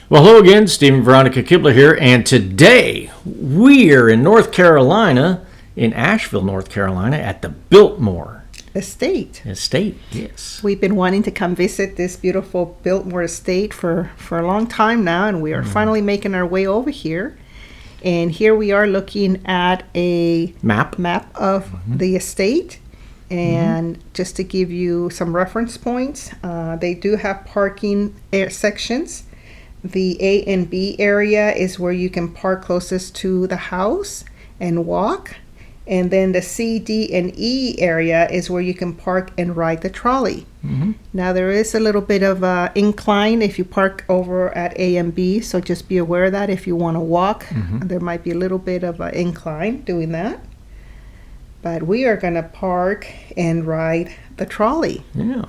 Well, hello again, Stephen Veronica Kibler here, and today we're in North Carolina, in Asheville, North Carolina, at the Biltmore Estate. Yes. We've been wanting to come visit this beautiful Biltmore Estate for a long time now, and we are finally making our way over here. And here we are looking at a Map of the estate. And just to give you some reference points, they do have parking sections. The A and B area is where you can park closest to the house and walk. And then the C, D, and E area is where you can park and ride the trolley. Now there is a little bit of an incline if you park over at A and B, so just be aware of that. If you want to walk, there might be a little bit of an incline doing that. But we are going to park and ride the trolley. Yeah.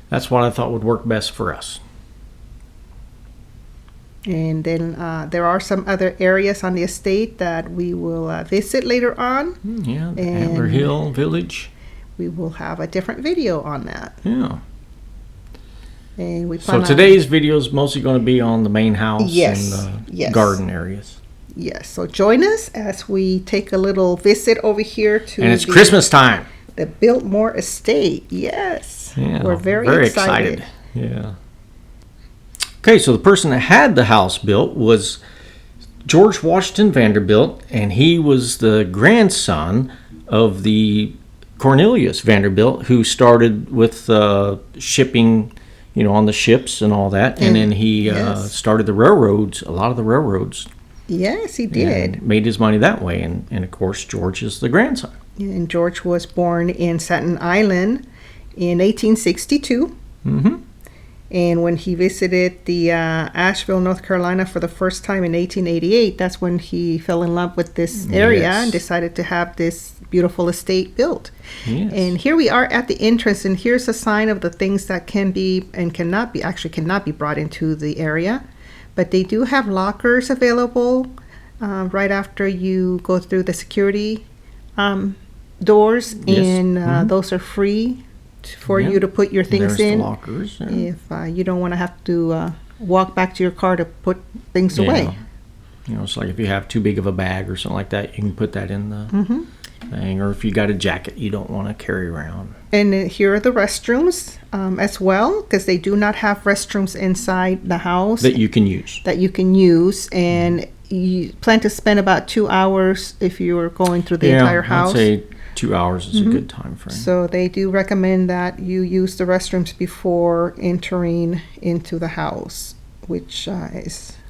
That's what I thought would work best for us. And then there are some other areas on the estate that we will visit later on. Yeah, the Antler Hill Village. We will have a different video on that. Yeah. And so today's video is mostly going to be on the main house and the garden areas. Yes, so join us as we take a little visit over here to And it's Christmas time. The Biltmore Estate, yes. Yeah, we're very excited. Yeah. Okay, so the person that had the house built was George Washington Vanderbilt, and he was the grandson of the Cornelius Vanderbilt, who started with shipping, on the ships and all that, and then he started the railroads, a lot of the railroads. Yes, he did. And made his money that way, and of course George is the grandson. And George was born in Staten Island in 1862. And when he visited the Asheville, North Carolina for the first time in 1888, that's when he fell in love with this area and decided to have this beautiful estate built. Yes. And here we are at the entrance, and here's a sign of the things that can be and cannot be brought into the area. But they do have lockers available right after you go through the security doors, and those are free for you to put your things in. Lockers, if you don't want to have to walk back to your car to put things away. It's like if you have too big of a bag or something like that, you can put that in the thing. Or if you got a jacket you don't want to carry around. And here are the restrooms as well, because they do not have restrooms inside the house that you can use. And you plan to spend about 2 hours if you are going through the entire house. I'd say 2 hours is a good time frame. So they do recommend that you use the restrooms before entering into the house, which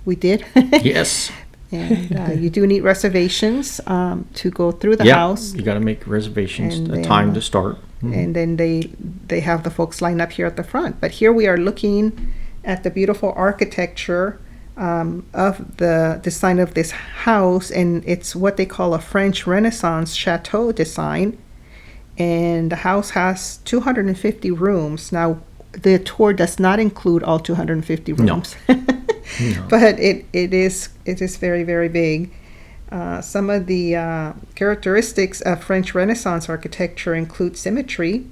we did. Yes. And you do need reservations to go through the house. You got to make reservations, a time to start. And then they have the folks line up here at the front. But here we are looking at the beautiful architecture of the design of this house, and it's what they call a French Renaissance chateau design. And the house has 250 rooms. Now, the tour does not include all 250 rooms, but it is very, very big. Some of the characteristics of French Renaissance architecture include symmetry.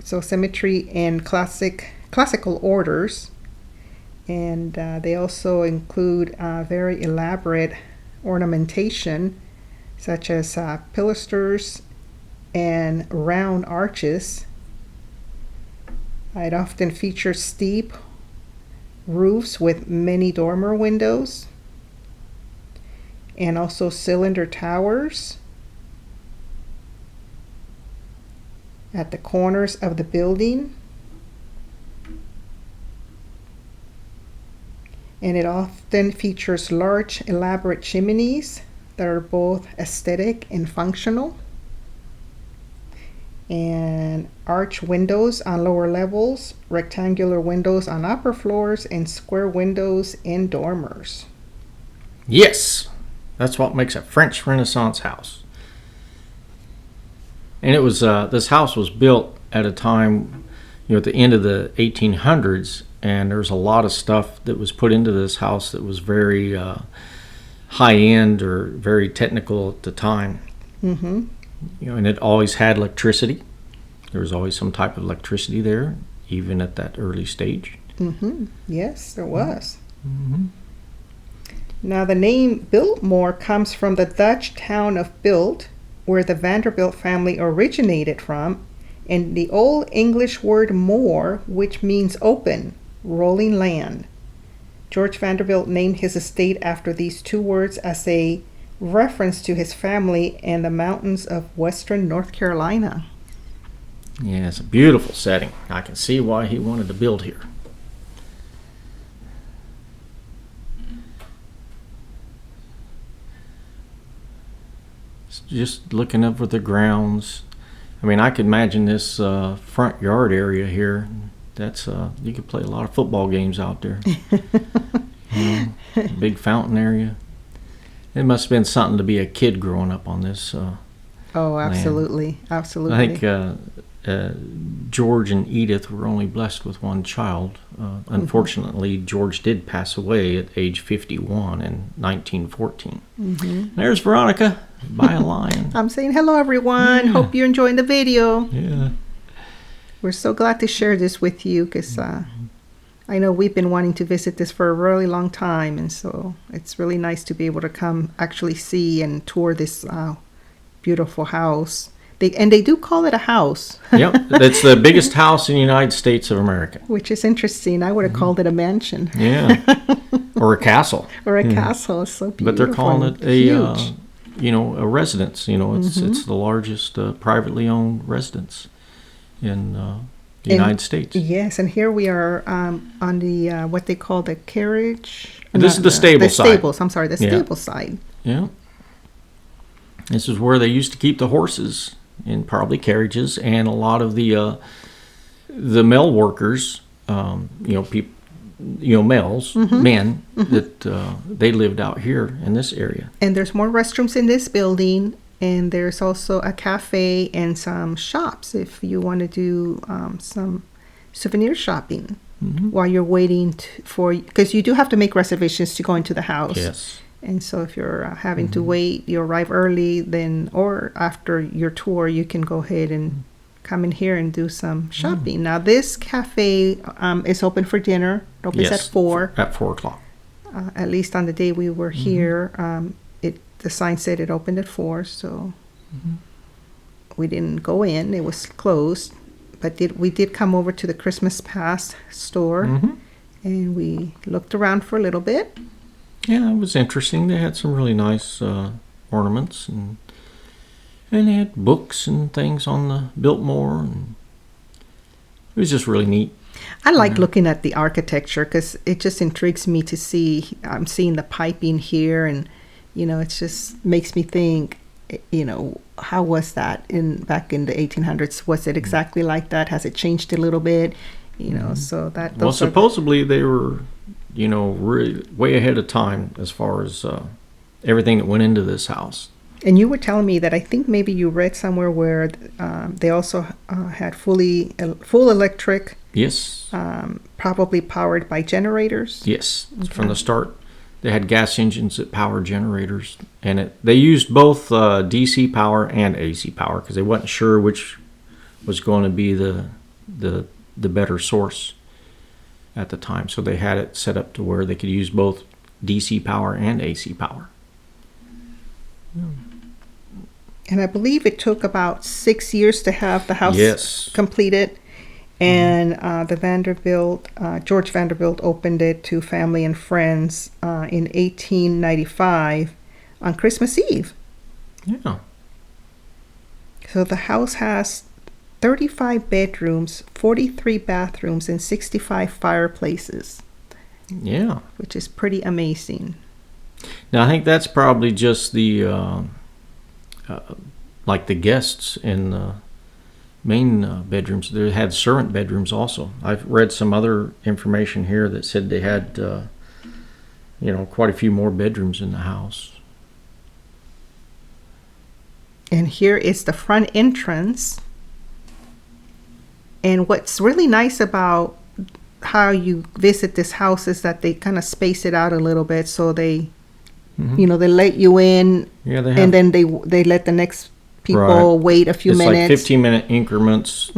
So symmetry and classical orders. And they also include very elaborate ornamentation, such as pilasters and round arches. It often features steep roofs with many dormer windows, and also cylinder towers at the corners of the building. And it often features large, elaborate chimneys that are both aesthetic and functional, and arch windows on lower levels, rectangular windows on upper floors, and square windows in dormers. Yes, that's what makes a French Renaissance house. And it was this house was built at a time, at the end of the 1800s. And there's a lot of stuff that was put into this house that was very high-end or very technical at the time. And it always had electricity. There was always some type of electricity there. even at that early stage. Yes, there was. Mm-hmm. Now, the name Biltmore comes from the Dutch town of Bilt, where the Vanderbilt family originated from, and the Old English word moor, which means open, rolling land. George Vanderbilt named his estate after these two words as a reference to his family and the mountains of western North Carolina. Yeah, it's a beautiful setting. I can see why he wanted to build here. Just looking over the grounds. I mean, I could imagine this front yard area here. That's you could play a lot of football games out there. Big fountain area. It must have been something to be a kid growing up on this. Oh, absolutely, absolutely. I think George and Edith were only blessed with one child. Unfortunately, George did pass away at age 51 in 1914. There's Veronica by a lion. I'm saying hello, everyone. Hope you're enjoying the video. Yeah. We're so glad to share this with you because I know we've been wanting to visit this for a really long time, and so it's really nice to be able to come actually see and tour this beautiful house. They do call it a house. Yep, it's the biggest house in the United States of America. Which is interesting. I would have called it a mansion. Yeah, or a castle. Or a castle. It's so beautiful. But they're calling it a residence. It's the largest privately owned residence in the United States. Yes, and here we are on the what they call the carriage. And this is the stable side. Stables. I'm sorry, the stable side. Yeah. This is where they used to keep the horses in probably carriages, and a lot of the mill workers, males, men, that they lived out here in this area. And there's more restrooms in this building, and there's also a cafe and some shops if you want to do some souvenir shopping while you're waiting because you do have to make reservations to go into the house. Yes. And so if you're having to wait, you arrive early, or after your tour, you can go ahead and come in here and do some shopping. Now, this cafe is open for dinner. It opens at 4. At 4 o'clock. At least on the day we were here, the sign said it opened at 4, so we didn't go in. It was closed. But we did come over to the Christmas Past store, and we looked around for a little bit. Yeah, it was interesting. They had some really nice ornaments, and they had books and things on the Biltmore, and it was just really neat. I like looking at the architecture because it just intrigues me to see. I'm seeing the piping here, and it just makes me think. How was that back in the 1800s? Was it exactly like that? Has it changed a little bit? So that. Well, supposedly they were. Really way ahead of time as far as everything that went into this house. And you were telling me that I think maybe you read somewhere where they also had full electric. Yes. Probably powered by generators. Yes. Okay. From the start, they had gas engines that powered generators, and they used both DC power and AC power because they wasn't sure which was going to be the better source at the time. So they had it set up to where they could use both DC power and AC power. And I believe it took about 6 years to have the house completed. And George Vanderbilt opened it to family and friends in 1895 on Christmas Eve. Yeah. So the house has 35 bedrooms, 43 bathrooms, and 65 fireplaces. Yeah. Which is pretty amazing. Now, I think that's probably just the, like the guests in the main bedrooms. They had servant bedrooms also. I've read some other information here that said they had, quite a few more bedrooms in the house. And here is the front entrance. And what's really nice about how you visit this house is that they kind of space it out a little bit. So they, they let you in, and then they let the next people wait a few minutes. It's like 15-minute increments.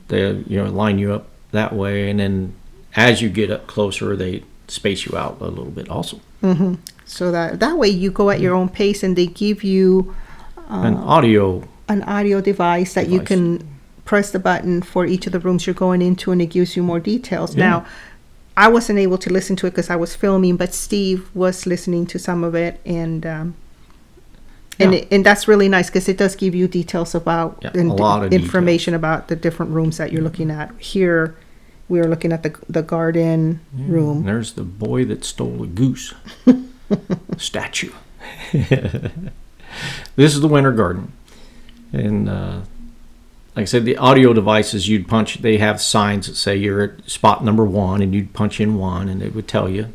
They line you up that way, and then as you get up closer, they space you out a little bit also. So that way you go at your own pace, and they give you An audio device that you can press the button for each of the rooms you're going into, and it gives you more details. Yeah. Now, I wasn't able to listen to it because I was filming, but Steve was listening to some of it, and that's really nice because it does give you details about a lot of information about the different rooms that you're looking at. Here, we are looking at the garden room. And there's the boy that stole a goose statue. This is the winter garden, and like I said, the audio devices you'd punch. They have signs that say you're at spot number 1, and you'd punch in 1, and it would tell you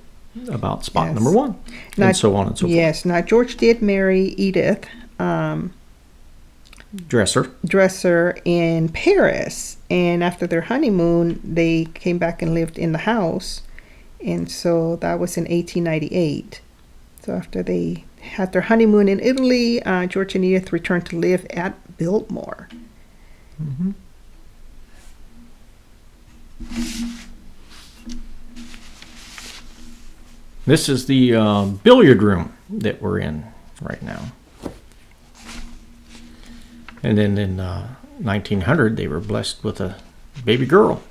about spot number 1, and so on and so forth. Yes. Now George did marry Edith Dresser in Paris, and after their honeymoon, they came back and lived in the house, and so that was in 1898. So after they had their honeymoon in Italy, George and Edith returned to live at Biltmore. This is the billiard room that we're in right now. And then in 1900, they were blessed with a baby girl.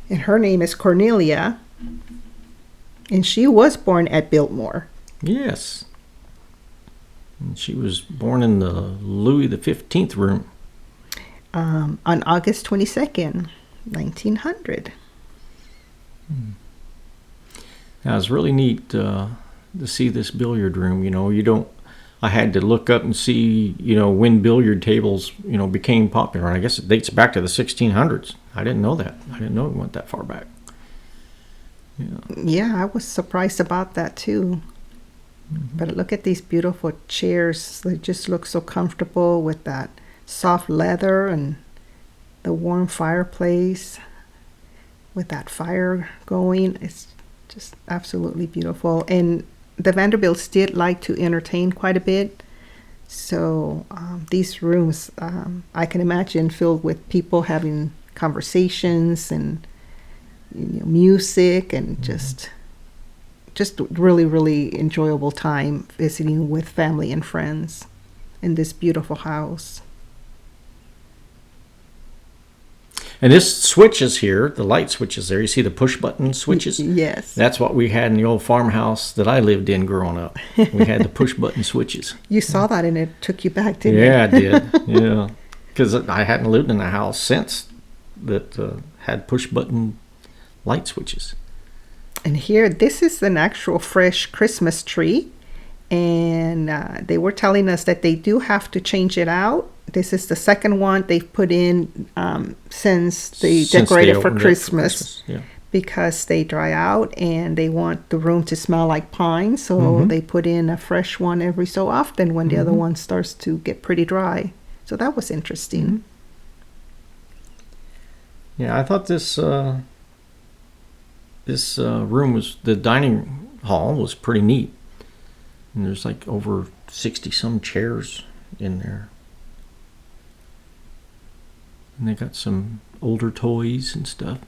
And her name is Cornelia, and she was born at Biltmore. Yes. And she was born in the Louis XV room. On August 22nd, 1900. Now, it's really neat to see this billiard room. I had to look up and see, when billiard tables, became popular. And I guess it dates back to the 1600s. I didn't know that. I didn't know it went that far back. Yeah, I was surprised about that too. But look at these beautiful chairs. They just look so comfortable with that soft leather and the warm fireplace with that fire going. It's just absolutely beautiful. And the Vanderbilts did like to entertain quite a bit. So these rooms, I can imagine, filled with people having conversations and music, and just really, really enjoyable time visiting with family and friends in this beautiful house. And this switches here, the light switches there. You see the push button switches? Yes. That's what we had in the old farmhouse that I lived in growing up. We had the push button switches. You saw that and it took you back, didn't it? Yeah, I did. Yeah. Because I hadn't lived in a house since that had push button light switches. And here, this is an actual fresh Christmas tree. And they were telling us that they do have to change it out. This is the second one they've put in since they decorated for Christmas. Yeah. Because they dry out and they want the room to smell like pine. So they put in a fresh one every so often when the other one starts to get pretty dry. So that was interesting. Yeah, I thought this room was, the dining hall was pretty neat. And there's like over 60 some chairs in there. And they got some older toys and stuff.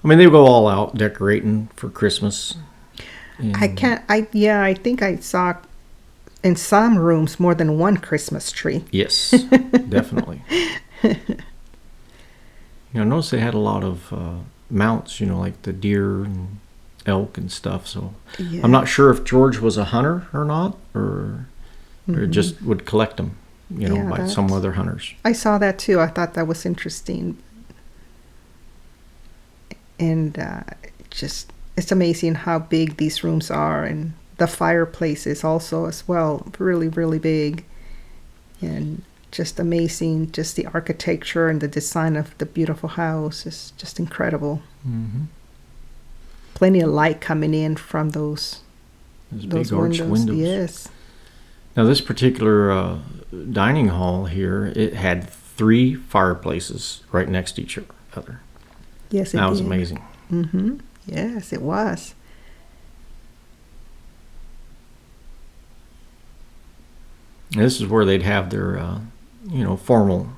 I mean, they go all out decorating for Christmas. I think I saw in some rooms more than one Christmas tree. Yes, definitely. Notice they had a lot of mounts, like the deer and elk and stuff. So I'm not sure if George was a hunter or not, or just would collect them, by some other hunters. I saw that too. I thought that was interesting. And it's amazing how big these rooms are, and the fireplace is also as well really, really big, and just amazing. Just the architecture and the design of the beautiful house is just incredible. Plenty of light coming in from those big arched windows. Yes. Now this particular dining hall here, it had 3 fireplaces right next to each other. Yes, it did. That was amazing. Yes, it was. And this is where they'd have their, formal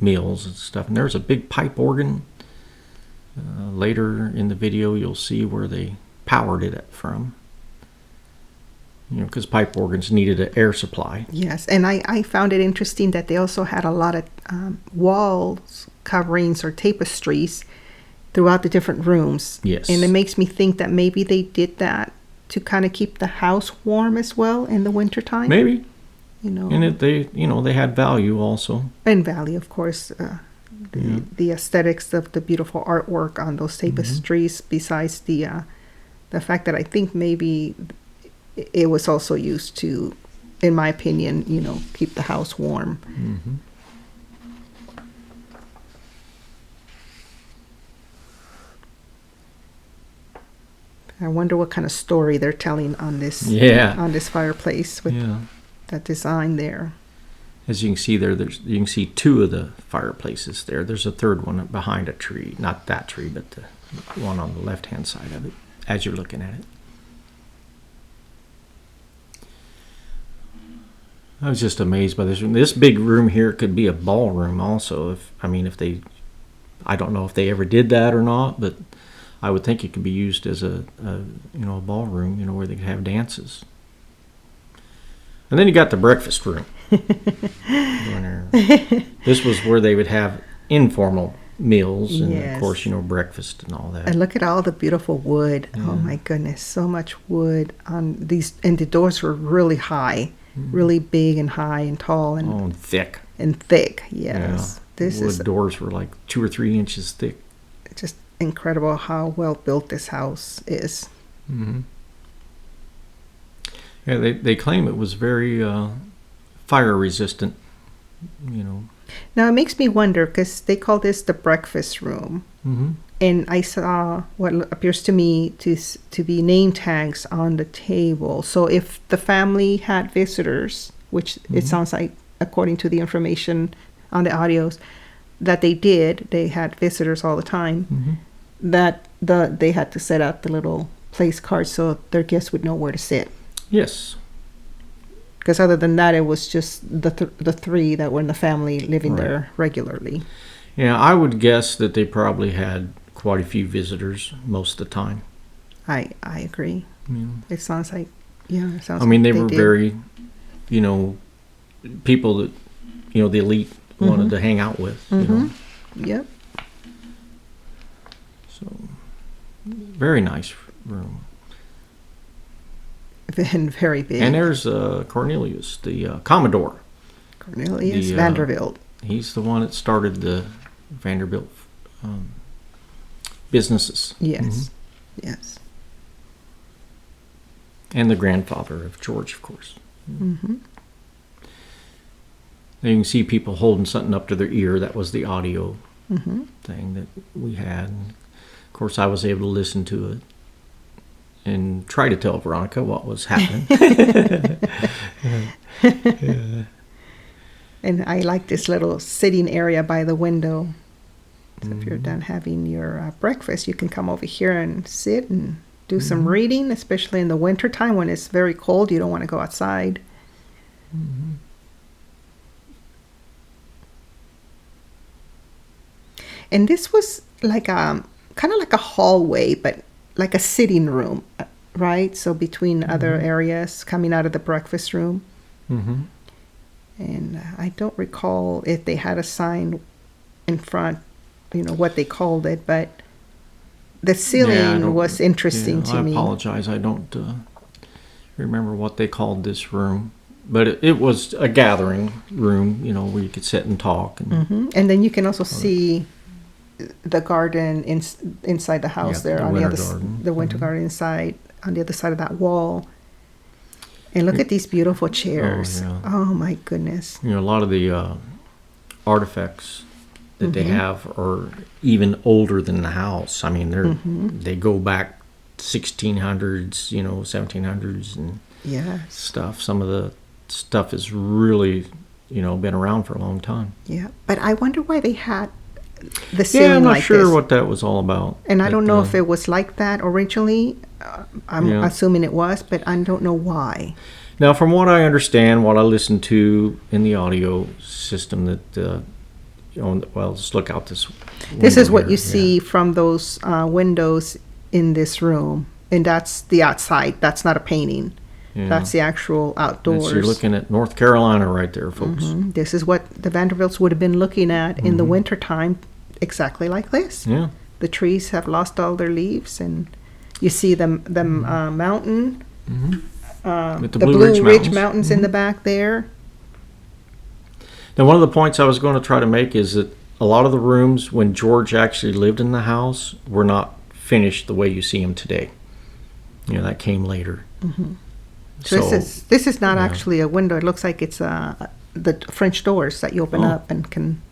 meals and stuff. And there's a big pipe organ. Later in the video, you'll see where they powered it from. Because pipe organs needed an air supply. Yes, and I found it interesting that they also had a lot of walls coverings or tapestries throughout the different rooms. Yes. And it makes me think that maybe they did that to kind of keep the house warm as well in the wintertime. Maybe. And they had value also. And value, of course. The aesthetics of the beautiful artwork on those tapestries, besides the fact that I think maybe it was also used to, in my opinion, keep the house warm. Mm-hmm. I wonder what kind of story they're telling on this fireplace with that design there. As you can see there, you can see two of the fireplaces there. There's a third one behind a tree. Not that tree, but the one on the left-hand side of it, as you're looking at it. I was just amazed by this room. This big room here could be a ballroom also. I don't know if they ever did that or not, but I would think it could be used as a ballroom, where they could have dances. And then you got the breakfast room. This was where they would have informal meals and, of course, breakfast and all that. And look at all the beautiful wood. Yeah. Oh, my goodness. So much wood on these. And the doors were really high, really big and high and tall. And thick. And thick, yes. Yeah. Wood doors were like 2 or 3 inches thick. Just incredible how well built this house is. Mm-hmm. Yeah, they claim it was very fire resistant, Now it makes me wonder, because they call this the breakfast room, and I saw what appears to me to be name tags on the table. So if the family had visitors, which it sounds like, according to the information on the audios, that they had visitors all the time, that they had to set out the little place cards so their guests would know where to sit. Yes. Because other than that, it was just the three that were in the family living there regularly. Yeah, I would guess that they probably had quite a few visitors most of the time. I agree. Yeah. It sounds like, it sounds they were very, people that, the elite wanted to hang out with, Yep. So, very nice room. And very big. And there's Cornelius, the Commodore. Cornelius Vanderbilt. He's the one that started the Vanderbilt businesses. Yes, yes. And the grandfather of George, of course. Mm-hmm. You can see people holding something up to their ear. That was the audio thing that we had. And of course, I was able to listen to it and try to tell Veronica what was happening. Yeah. And I like this little sitting area by the window. So if you're done having your breakfast, you can come over here and sit and do some reading, especially in the wintertime when it's very cold. You don't want to go outside. Mm-hmm. And this was like kind of like a hallway, but like a sitting room, right? So between other areas coming out of the breakfast room. Mm-hmm. And I don't recall if they had a sign in front, what they called it, but the ceiling was interesting to me. I apologize. I don't remember what they called this room. But it was a gathering room, where you could sit and talk. And, and then you can also see the garden inside the house there, on the other garden. The winter garden inside on the other side of that wall. And look at these beautiful chairs. Oh my goodness. A lot of the artifacts that they have are even older than the house. I mean, they go back 1600s, 1700s and stuff. Some of the stuff is really, been around for a long time. Yeah, but I wonder why they had the ceiling I'm not like sure this. what that was all about. And I don't know if it was like that originally. I'm assuming it was, but I don't know why. Now, from what I understand, what I listened to in the audio system, that well, let's look out this This is window what here. you see from those windows in this room, and that's the outside. That's not a painting. Yeah. That's the actual outdoors. So you're looking at North Carolina right there, folks. This is what the Vanderbilts would have been looking at in the wintertime, exactly like this. Yeah. The trees have lost all their leaves, and you see the mountain, With the Blue Ridge Mountains in the back there. Now, one of the points I was going to try to make is that a lot of the rooms when George actually lived in the house were not finished the way you see them today. That came later. So this is not actually a window. It looks like it's the French doors that you open up and can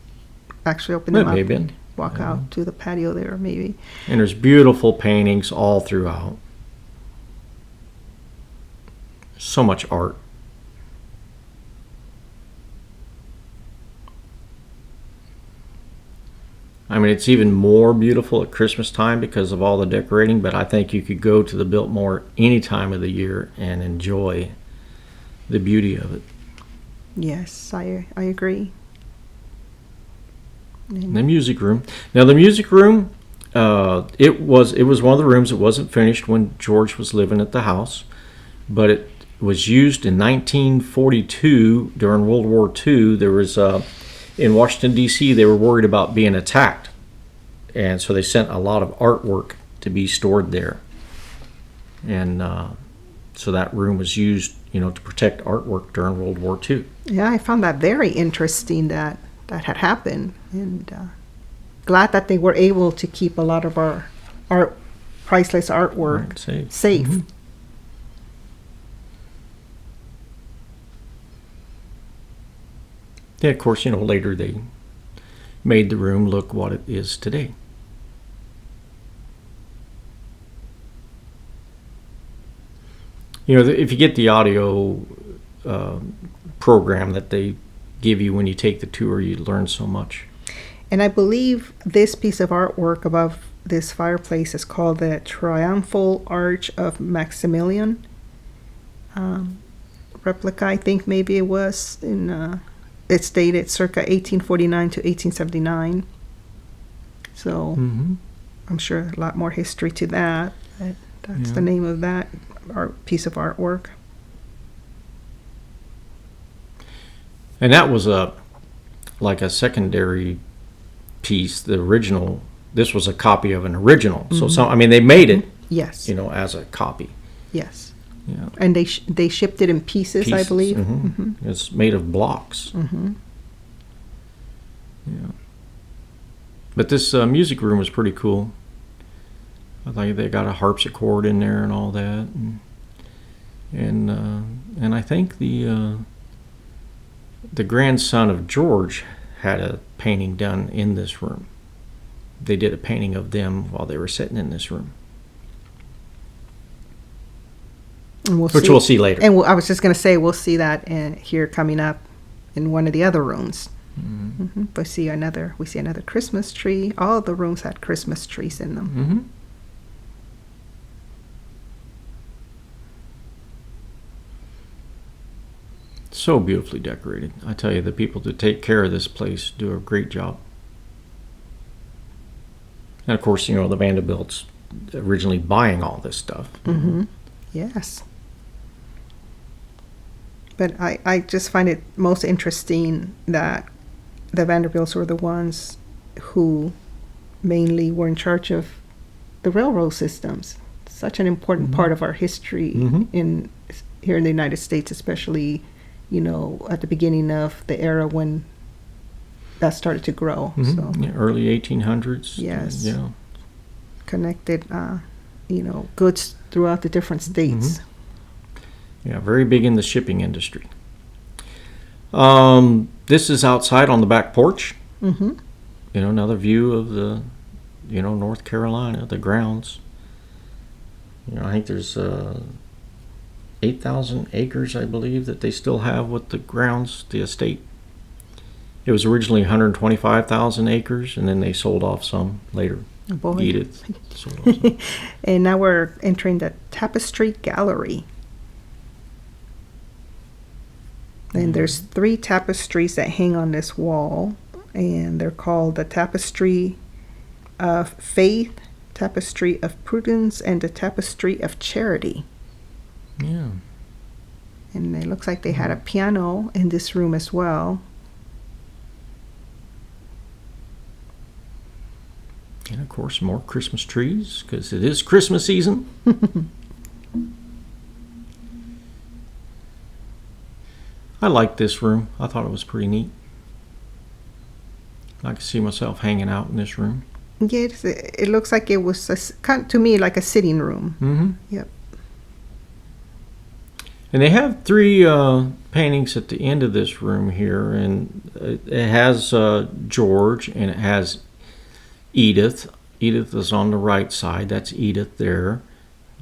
actually open them up and walk out to the patio there, maybe. And there's beautiful paintings all throughout. So much art. I mean, it's even more beautiful at Christmas time because of all the decorating, but I think you could go to the Biltmore any time of the year and enjoy the beauty of it. Yes, I agree. The music room. Now, the music room, it was one of the rooms that wasn't finished when George was living at the house, but it was used in 1942 during World War II. There was in Washington, D.C., they were worried about being attacked. And so they sent a lot of artwork to be stored there. And so that room was used, to protect artwork during World War II. Yeah, I found that very interesting that had happened. And glad that they were able to keep a lot of our priceless artwork safe. Mm-hmm. Yeah, of course, later they made the room look what it is today. If you get the audio program that they give you when you take the tour, you learn so much. And I believe this piece of artwork above this fireplace is called the Triumphal Arch of Maximilian. Replica, I think maybe it was in... It's dated circa 1849 to 1879. So I'm sure a lot more history to that. That's the name of that piece of artwork. And that was like a secondary piece. The original, this was a copy of an original. So they made it, yes, as a copy. Yes. Yeah. And they shipped it in pieces, I believe. It's made of blocks. Yeah. But this music room was pretty cool. I think they got a harpsichord in there and all that, and I think the grandson of George had a painting done in this room. They did a painting of them while they were sitting in this room. Which we'll see later. And I was just going to say, we'll see that here coming up in one of the other rooms. We see another Christmas tree. All the rooms had Christmas trees in them. So beautifully decorated. I tell you, the people that take care of this place do a great job. And of course, the Vanderbilts originally buying all this stuff. Yes. But I just find it most interesting that the Vanderbilts were the ones who mainly were in charge of the railroad systems. Such an important part of our history here in the United States, especially, at the beginning of the era when that started to grow. So early 1800s. Yes. Yeah. Connected, goods throughout the different states. Yeah, very big in the shipping industry. This is outside on the back porch. Another view of the, North Carolina, the grounds. I think there's 8,000 acres, I believe, that they still have with the grounds, the estate. It was originally 125,000 acres, and then they sold off some later. Oh boy. Edith sold off some. And now we're entering the Tapestry Gallery. And there's 3 tapestries that hang on this wall. and they're called the Tapestry of Faith, Tapestry of Prudence, and the Tapestry of Charity. Yeah. And it looks like they had a piano in this room as well. And of course, more Christmas trees, because it is Christmas season. I like this room. I thought it was pretty neat. I could see myself hanging out in this room. Yeah, it looks like it was, to me, like a sitting room. Mm-hmm. Yep. And they have 3 paintings at the end of this room here, and it has George, and it has Edith. Edith is on the right side. That's Edith there,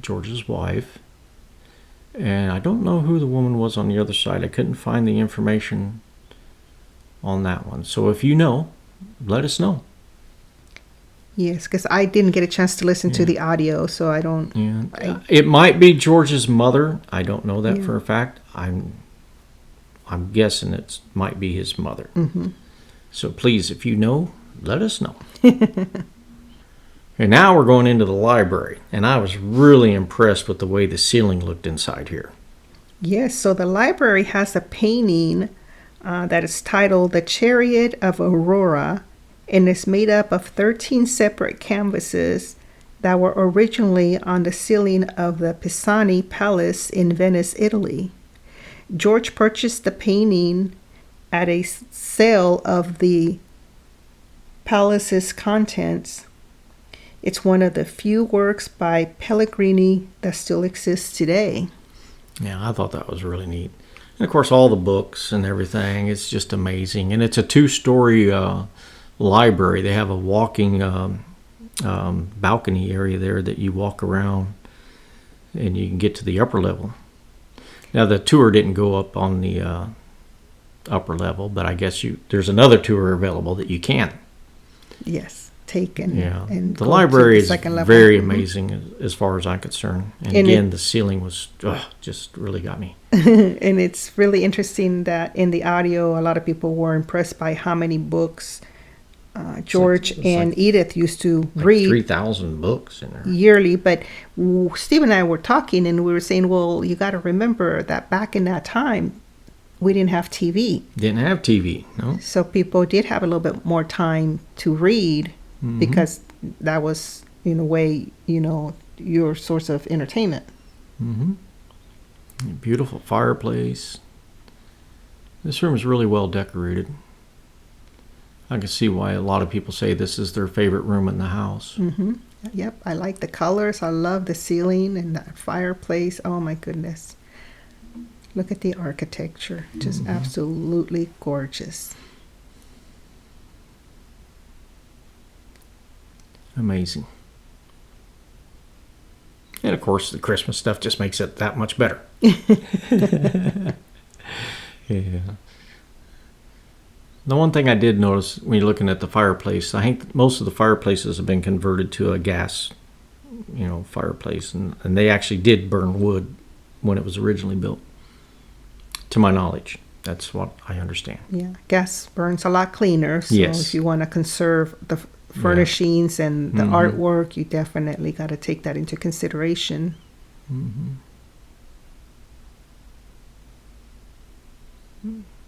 George's wife. And I don't know who the woman was on the other side. I couldn't find the information on that one. So if you know, let us know. Yes, because I didn't get a chance to listen to the audio, so I don't. Yeah, it might be George's mother. I don't know that for a fact. I'm guessing it might be his mother. Mm-hmm. So please, if you know, let us know. And now we're going into the library, and I was really impressed with the way the ceiling looked inside here. Yes, so the library has a painting that is titled "The Chariot of Aurora," and it's made up of 13 separate canvases that were originally on the ceiling of the Pisani Palace in Venice, Italy. George purchased the painting at a sale of the palace's contents. It's one of the few works by Pellegrini that still exists today. Yeah, I thought that was really neat. And of course, all the books and everything, it's just amazing. And it's a 2-story library. They have a walking balcony area there that you walk around and you can get to the upper level. Now, the tour didn't go up on the upper level, but I guess there's another tour available that you can. Yes. Taken. Yeah, and the library is very Mm-hmm. amazing as far as I'm concerned. And again, the ceiling was just really got me. And it's really interesting that in the audio, a lot of people were impressed by how many books George and Edith used to read. 3,000 books in there yearly. But Steve and I were talking, and we were saying, well, you got to remember that back in that time, we didn't have TV. Didn't have TV, no. So people did have a little bit more time to read. Mm-hmm. Because that was, in a way, your source of entertainment. Mm-hmm. Beautiful fireplace. This room is really well decorated. I can see why a lot of people say this is their favorite room in the house. Mm-hmm. Yep, I like the colors. I love the ceiling and that fireplace. Oh, my goodness. Look at the architecture. Just absolutely gorgeous. Amazing. And of course, the Christmas stuff just makes it that much better. Yeah. The one thing I did notice when you're looking at the fireplace, I think most of the fireplaces have been converted to a gas, fireplace, and they actually did burn wood when it was originally built. To my knowledge, that's what I understand. Yeah, gas burns a lot cleaner. So if you want to conserve the furnishings and the artwork, you definitely got to take that into consideration. Mm-hmm.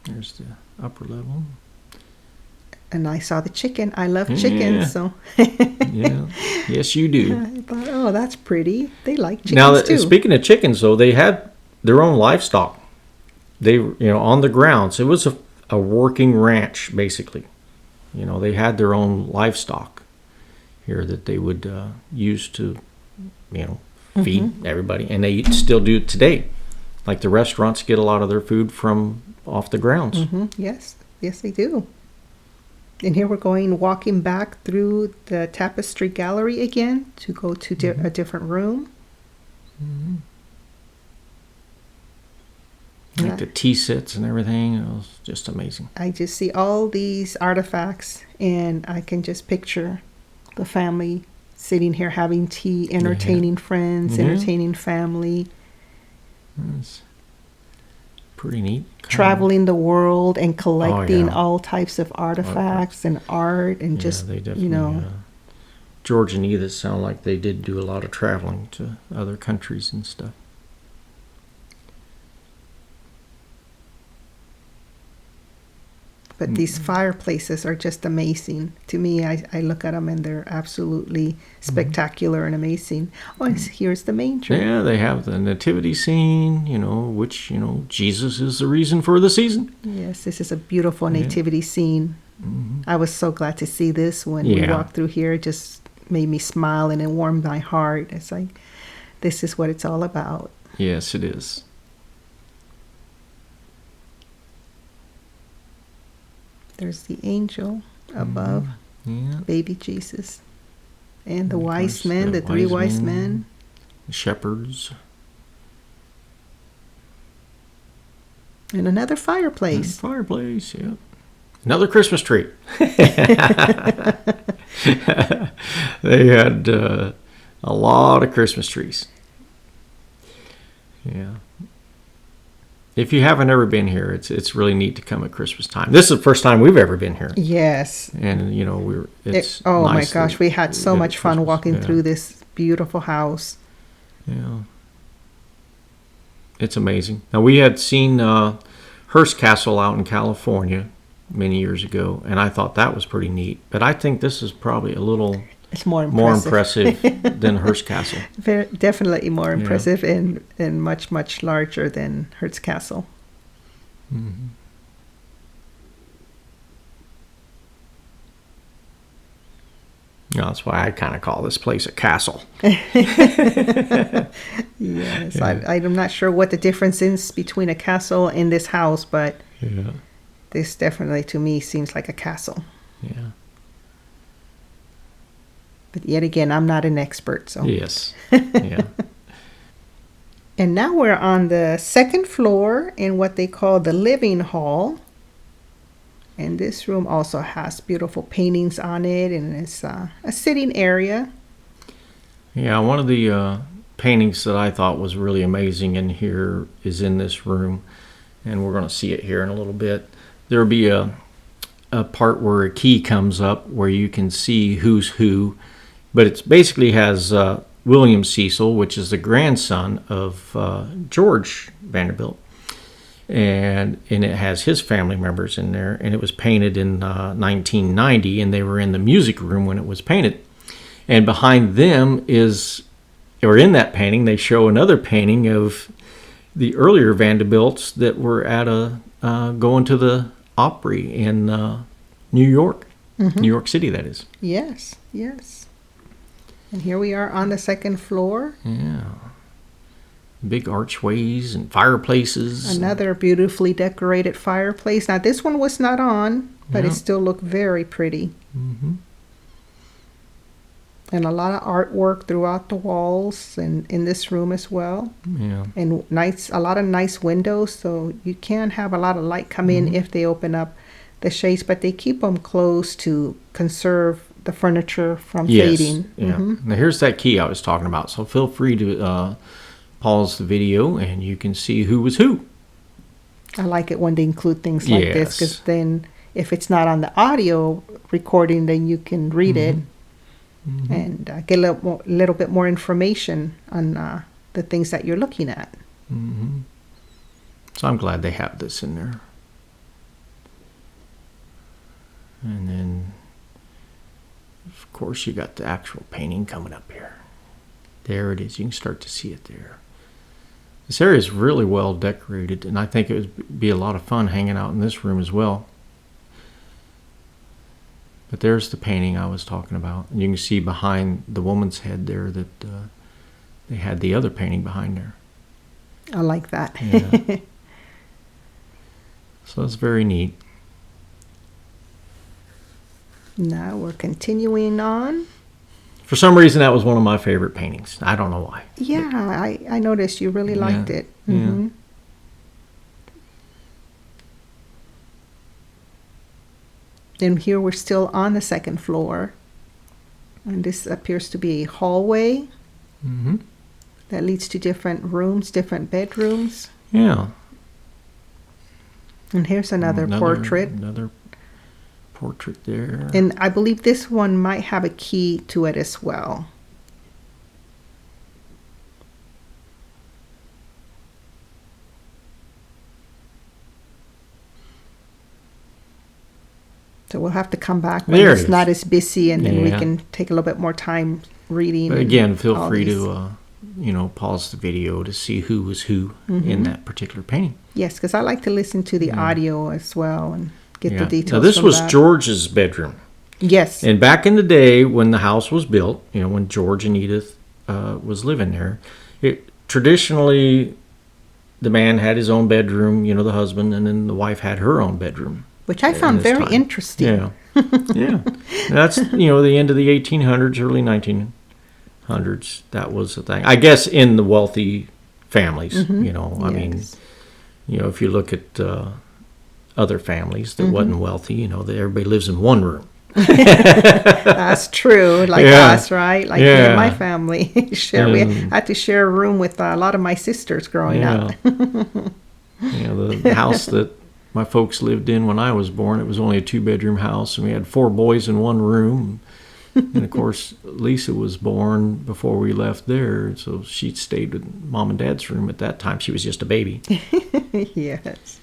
There's the upper level. And I saw the chicken. I love chickens, so. Yeah, yes, you do. I thought, oh, that's pretty. They like chickens now, too. Speaking of chickens, though, they had their own livestock. They, on the grounds. It was a working ranch, basically. They had their own livestock here that they would use to, feed everybody. And they still do it today. Like the restaurants get a lot of their food from off the grounds. Mm-hmm. Yes, they do. And here we're walking back through the tapestry gallery again to go to a different room. Mm-hmm. Like the tea sets and everything. It was just amazing. I just see all these artifacts, and I can just picture the family sitting here having tea, entertaining friends, entertaining family. Yes. pretty neat. Traveling the world and collecting yeah. all types of artifacts and art and just, they definitely, George and Edith sound like they did do a lot of traveling to other countries and stuff. But these fireplaces are just amazing. To me, I look at them and they're absolutely spectacular and amazing. Oh, and here's the manger. Yeah, they have the nativity scene, which, Jesus is the reason for the season. Yes, this is a beautiful nativity scene. I was so glad to see this when we walked through here. It just made me smile and it warmed my heart. It's like, this is what it's all about. Yes, it is. There's the angel above, baby Jesus, and the wise men, the three wise men, the shepherds, and another fireplace. Yeah. Another Christmas tree. They had a lot of Christmas trees. Yeah. If you haven't ever been here, it's really neat to come at Christmas time. This is the first time we've ever been here. Yes. And it's oh nice my gosh, we had so much fun walking through this beautiful house. Yeah. It's amazing. Now we had seen Hearst Castle out in California many years ago, and I thought that was pretty neat. But I think this is probably a little more impressive than Hearst Castle. Definitely more impressive and much, much larger than Hearst Castle. Mm-hmm. That's why I kind of call this place a castle. Yes, I'm not sure what the difference is between a castle and this house, but this definitely to me seems like a castle. Yeah. But yet again, I'm not an expert, so. Yes. Yeah. And now we're on the second floor in what they call the living hall. And this room also has beautiful paintings on it, and it's a sitting area. Yeah, one of the paintings that I thought was really amazing in here is in this room, and we're going to see it here in a little bit. There'll be a part where a key comes up where you can see who's who, but it basically has William Cecil, which is the grandson of George Vanderbilt. And it has his family members in there, and it was painted in 1990, and they were in the music room when it was painted. And behind them in that painting, they show another painting of the earlier Vanderbilts that were at going to the Opry in New York, New York City, that is. Yes. And here we are on the second floor. Yeah. Big archways and fireplaces. Another beautifully decorated fireplace. Now, this one was not on, but it still looked very pretty. Mm-hmm. And a lot of artwork throughout the walls and in this room as well. Yeah. And a lot of nice windows, so you can have a lot of light come in if they open up the shades, but they keep them closed to conserve the furniture from fading. Yeah. Mm-hmm. Now, here's that key I was talking about, so feel free to pause the video and you can see who was who. I like it when they include things like this, because then if it's not on the audio recording, then you can read it and get a little bit more information on the things that you're looking at. Mm-hmm. So I'm glad they have this in there. And then, of course, you got the actual painting coming up here. There it is. You can start to see it there. This area is really well decorated, and I think it would be a lot of fun hanging out in this room as well. But there's the painting I was talking about. And you can see behind the woman's head there that they had the other painting behind there. I like that. Yeah. So that's very neat. Now we're continuing on. For some reason, that was one of my favorite paintings. I don't know why. Yeah, I noticed you really liked it. Mm-hmm. Yeah. And here we're still on the second floor. And this appears to be a hallway that leads to different rooms, different bedrooms. Yeah. And here's another portrait. Another portrait there. And I believe this one might have a key to it as well. So we'll have to come back when it's not as busy, and then we can take a little bit more time reading. But again, feel free to, pause the video to see who was who in that particular painting. Yes, because I like to listen to the audio as well and get the details. Now, this was George's bedroom. Yes. And back in the day when the house was built, when George and Edith was living there, traditionally the man had his own bedroom, the husband, and then the wife had her own bedroom. Which I found very interesting. Yeah. Yeah. That's, the end of the 1800s, early 1900s. That was the thing. I guess in the wealthy families, I mean, if you look at other families that wasn't wealthy, everybody lives in one room. That's true. Like us, right? Like me and my family. We had to share a room with a lot of my sisters growing up. The house that my folks lived in when I was born, it was only a 2-bedroom house, and we had 4 boys in one room. And of course, Lisa was born before we left there, so she stayed with Mom and Dad's room at that time. She was just a baby. Yes.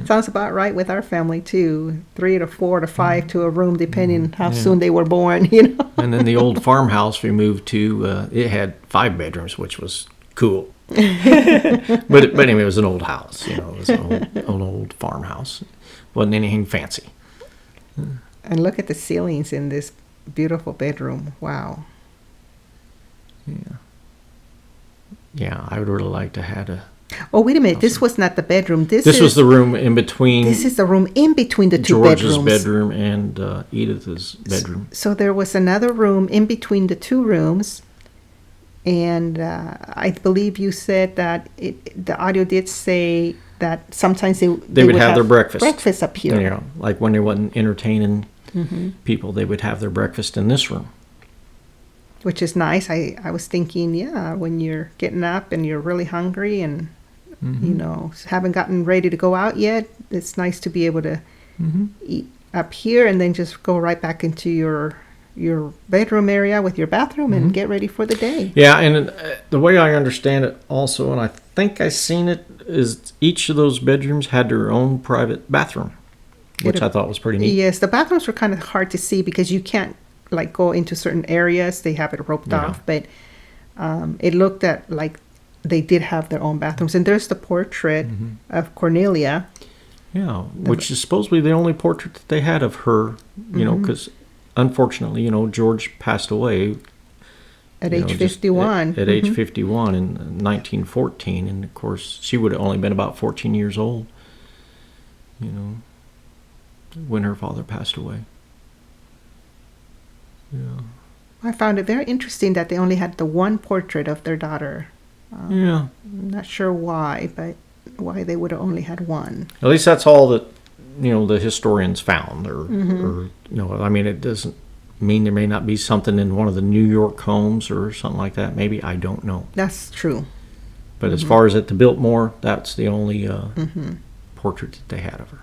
Sounds about right with our family too. 3 to 4 to 5 to a room, depending how soon they were born, And then the old farmhouse we moved to, it had 5 bedrooms, which was cool. but anyway, it was an old house. It was an old farmhouse. Wasn't anything fancy. And look at the ceilings in this beautiful bedroom. Wow. Yeah, I would really like to have a... Oh, wait a minute. This was not the bedroom. This was the room in between... This is the room in between the 2 bedrooms. George's bedroom and Edith's bedroom. So there was another room in between the 2 rooms. And I believe you said that the audio did say that sometimes they would have their breakfast up here. Like when they wasn't entertaining people, they would have their breakfast in this room. Which is nice. I was thinking, when you're getting up and you're really hungry and, haven't gotten ready to go out yet, it's nice to be able to eat up here and then just go right back into your bedroom area with your bathroom and get ready for the day. Yeah, and the way I understand it also, and I think I seen it, is each of those bedrooms had their own private bathroom, which I thought was pretty neat. Yes, the bathrooms were kind of hard to see because you can't go into certain areas. They have it roped off, but it looked like they did have their own bathrooms. And there's the portrait of Cornelia. Yeah, which is supposedly the only portrait that they had of her, because unfortunately, George passed away at age 51. At age 51 in 1914, and of course, she would have only been about 14 years old, when her father passed away. Yeah. I found it very interesting that they only had the one portrait of their daughter. I'm not sure why, but why they would have only had one. At least that's all that the historians found, or I mean, it doesn't mean there may not be something in one of the New York homes or something like that. Maybe, I don't know. That's true. But as far as at the Biltmore, that's the only portrait that they had of her.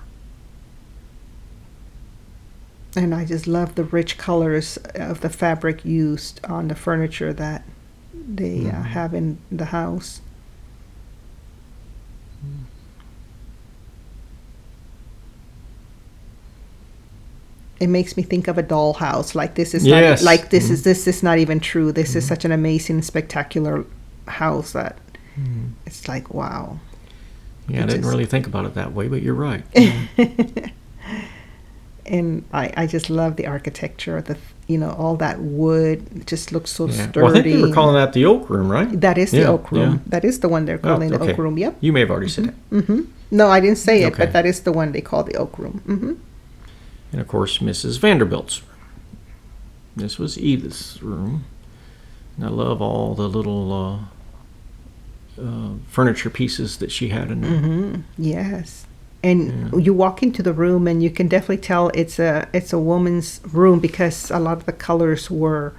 And I just love the rich colors of the fabric used on the furniture that they have in the house. It makes me think of a dollhouse. Like this is not, like this is not even true. This is such an amazing, spectacular house that it's like, wow. Yeah, I didn't really think about it that way, but you're right. And I just love the architecture. All that wood, it just looks so sturdy. Well, I think they were calling that the oak room, right? That is the oak room. Yeah. That is the one they're calling the oak room. Yep. You may have already said that. No, I didn't say it, but that is the one they call the oak room. And of course, Mrs. Vanderbilt's room. This was Edith's room. And I love all the little furniture pieces that she had in there. Yes. And you walk into the room and you can definitely tell it's a woman's room because a lot of the colors were,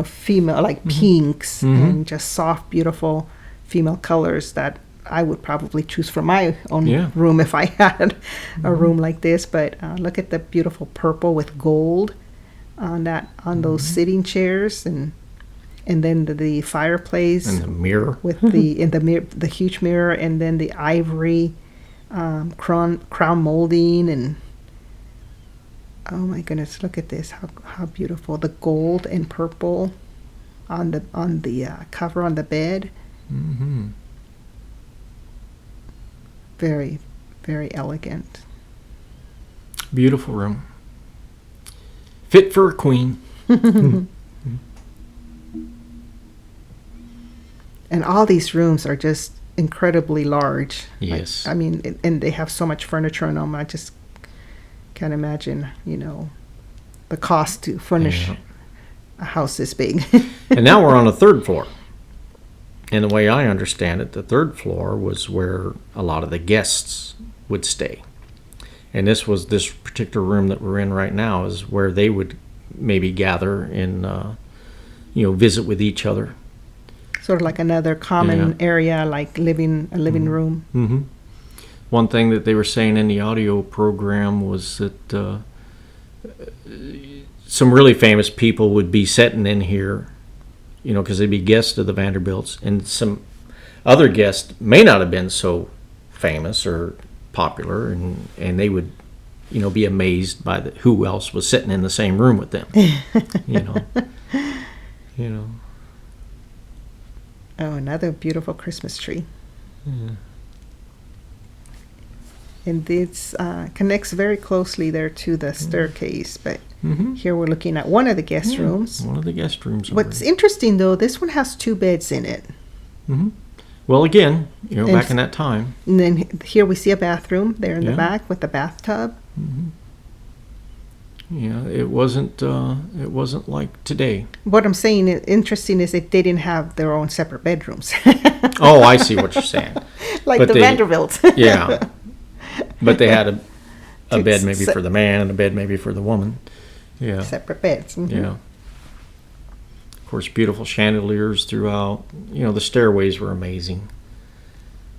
female, like pinks and just soft, beautiful female colors that I would probably choose for my own Yeah. room if I had a room like this. But look at the beautiful purple with gold on those sitting chairs, and then the fireplace And the mirror. with the huge mirror, and then the ivory crown molding, and oh my goodness, look at this! How beautiful, the gold and purple on the cover on the bed. Mm-hmm. Very, very elegant. Beautiful room. Fit for a queen. And all these rooms are just incredibly large. Yes. I mean, and they have so much furniture in them. I just can't imagine, the cost to furnish a house this big. And now we're on the third floor. And the way I understand it, the third floor was where a lot of the guests would stay. And this particular room that we're in right now is where they would maybe gather and, visit with each other. Sort of like another common area, like a living room. Mm-hmm. One thing that they were saying in the audio program was that some really famous people would be sitting in here, because they'd be guests of the Vanderbilts, and some other guests may not have been so famous or popular, and they would, be amazed by who else was sitting in the same room with them. Oh, another beautiful Christmas tree. Yeah. And this connects very closely there to the staircase. But here we're looking at one of the guest rooms. One of the guest rooms. What's interesting, though, this one has 2 beds in it. Mm-hmm. Well, again, back in that time. And then here we see a bathroom there in the back with the bathtub. Mm-hmm. Yeah, it wasn't like today. What I'm saying is interesting is that they didn't have their own separate bedrooms. Oh, I see what you're saying. Like the Vanderbilts. Yeah. But they had a bed maybe for the man and a bed maybe for the woman. Yeah. Separate beds. Mm-hmm. Yeah. Of course, beautiful chandeliers throughout. The stairways were amazing.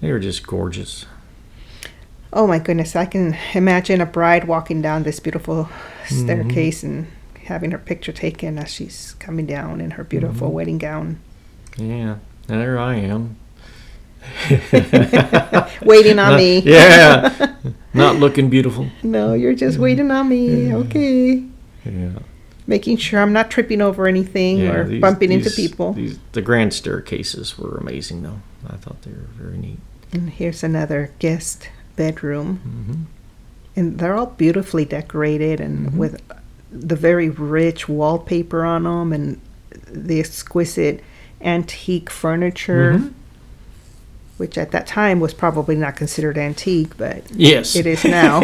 They were just gorgeous. Oh my goodness, I can imagine a bride walking down this beautiful staircase and having her picture taken as she's coming down in her beautiful wedding gown. Yeah, there I am. Waiting on me. Yeah, not looking beautiful. No, you're just waiting on me. Yeah. Okay. Yeah. Making sure I'm not tripping over anything or bumping into people. The grand staircases were amazing, though. I thought they were very neat. And here's another guest bedroom. Mm-hmm. And they're all beautifully decorated and with the very rich wallpaper on them and the exquisite antique furniture, which at that time was probably not considered antique, but yes, it is now.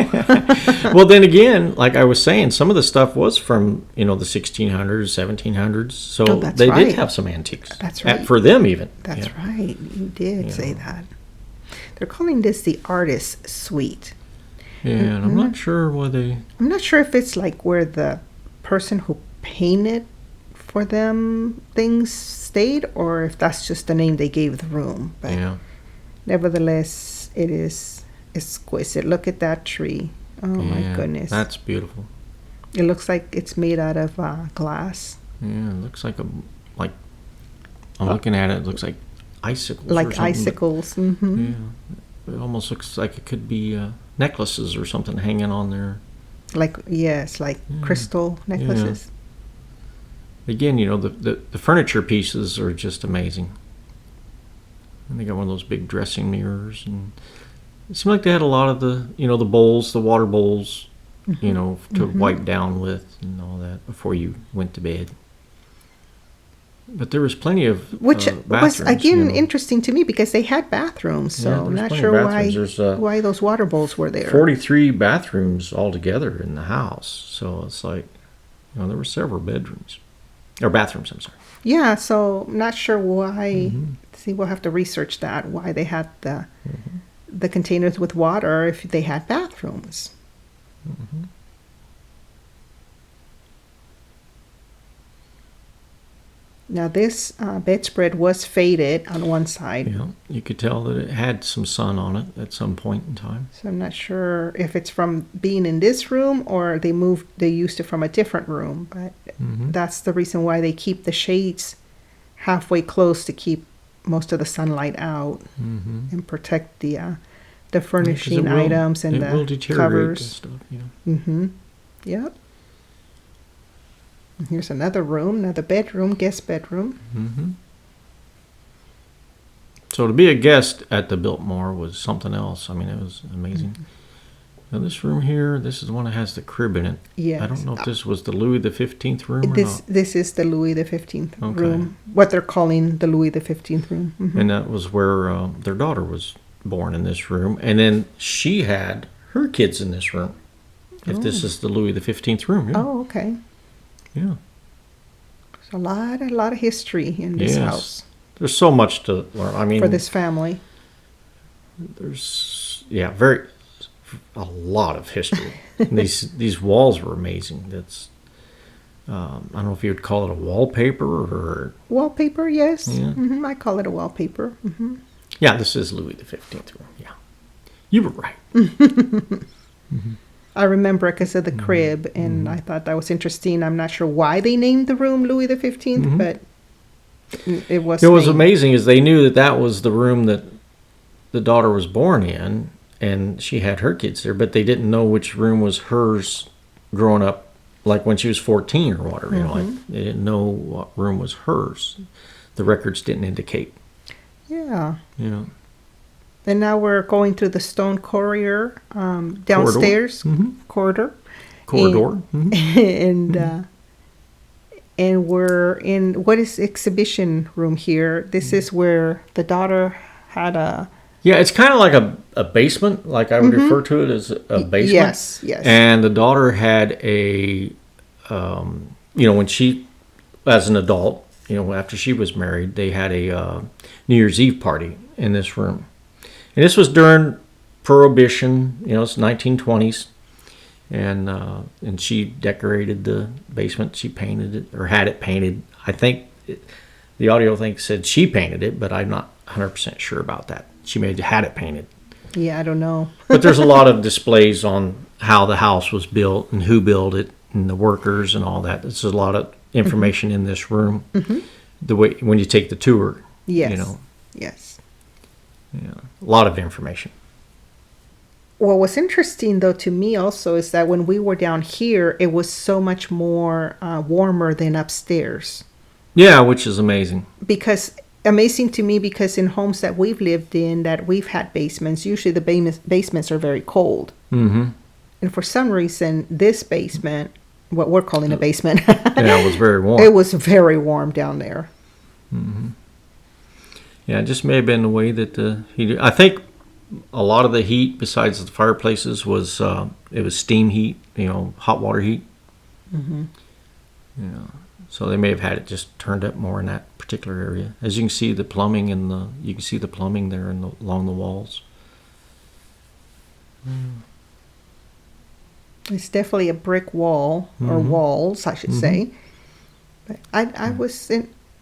Well, then again, like I was saying, some of the stuff was from, the 1600s, 1700s. So they did have some antiques. That's right. For them, even. That's right. You did say that. They're calling this the artist suite. Yeah, and I'm not sure why they... I'm not sure if it's like where the person who painted for them things stayed or if that's just the name they gave the room. But nevertheless, it is exquisite. Look at that tree. Oh, my goodness. That's beautiful. It looks like it's made out of glass. Yeah, it looks like I'm looking at it. It looks like icicles. Like icicles. Yeah. It almost looks like it could be necklaces or something hanging on there. Crystal necklaces. Yeah. Again, the furniture pieces are just amazing. And they got one of those big dressing mirrors, and it seemed like they had a lot of the the bowls, the water bowls, to wipe down with and all that before you went to bed. But there was plenty of which bathrooms, was again interesting to me because they had bathrooms, so I'm not sure why those water bowls were there. 43 bathrooms altogether in the house, so it's like there were several bedrooms or bathrooms. I'm sorry. Yeah, so I'm not sure why. See, we'll have to research that. Why they had the containers with water if they had bathrooms. Now this bedspread was faded on one side. Yeah, you could tell that it had some sun on it at some point in time. So I'm not sure if it's from being in this room or they used it from a different room. But that's the reason why they keep the shades halfway closed to keep most of the sunlight out and protect the furnishing items and it will the deteriorate covers. and stuff, you know. Yep. And here's another room, another bedroom, guest bedroom. So to be a guest at the Biltmore was something else. I mean, it was amazing. Now this room here, this is the one that has the crib in it. Yes. I don't know if this was the Louis XV room or not. This is the Louis XV room, what they're calling the Louis XV room. And that was where their daughter was born, in this room. And then she had her kids in this room. If this is the Louis XV room. Yeah. Oh, okay. Yeah. There's a lot of history in this house. There's so much to learn. I mean, for this family. There's a lot of history. these walls were amazing. That's I don't know if you would call it a wallpaper or wallpaper. Yes, yeah. I call it a wallpaper. Yeah, this is Louis XV room. Yeah, you were right. I remember it because of the crib, and I thought that was interesting. I'm not sure why they named the room Louis XV, but it was. It was amazing, is they knew that was the room that the daughter was born in, and she had her kids there, but they didn't know which room was hers growing up, like when she was 14 or whatever. You know, like they didn't know what room was hers. The records didn't indicate. Yeah. You know. And now we're going through the stone corridor downstairs corridor. And we're in what is exhibition room here. This is where the daughter had a. Yeah, it's kind of like a basement. Like I would refer to it as a basement. Yes, yes. And the daughter had a, when she, as an adult, after she was married, they had a New Year's Eve party in this room. And this was during Prohibition, it's 1920s. And she decorated the basement. She painted it, or had it painted. I think the audio thing said she painted it, but I'm not 100% sure about that. She may have had it painted. Yeah, I don't know. But there's a lot of displays on how the house was built and who built it and the workers and all that. There's a lot of information in this room. The way when you take the tour. Yes. Yes. Yeah, a lot of information. What was interesting, though, to me also is that when we were down here, it was so much more warmer than upstairs. Yeah, which is amazing. Amazing to me because in homes that we've lived in, that we've had basements, usually the basements are very cold. And for some reason, this basement, what we're calling a basement, it was very warm. It was very warm down there. Yeah, it just may have been the way that the heat. I think a lot of the heat, besides the fireplaces, was it was steam heat, hot water heat. So they may have had it just turned up more in that particular area. As you can see, the plumbing there along the walls. It's definitely a brick wall, or walls, I should say. But I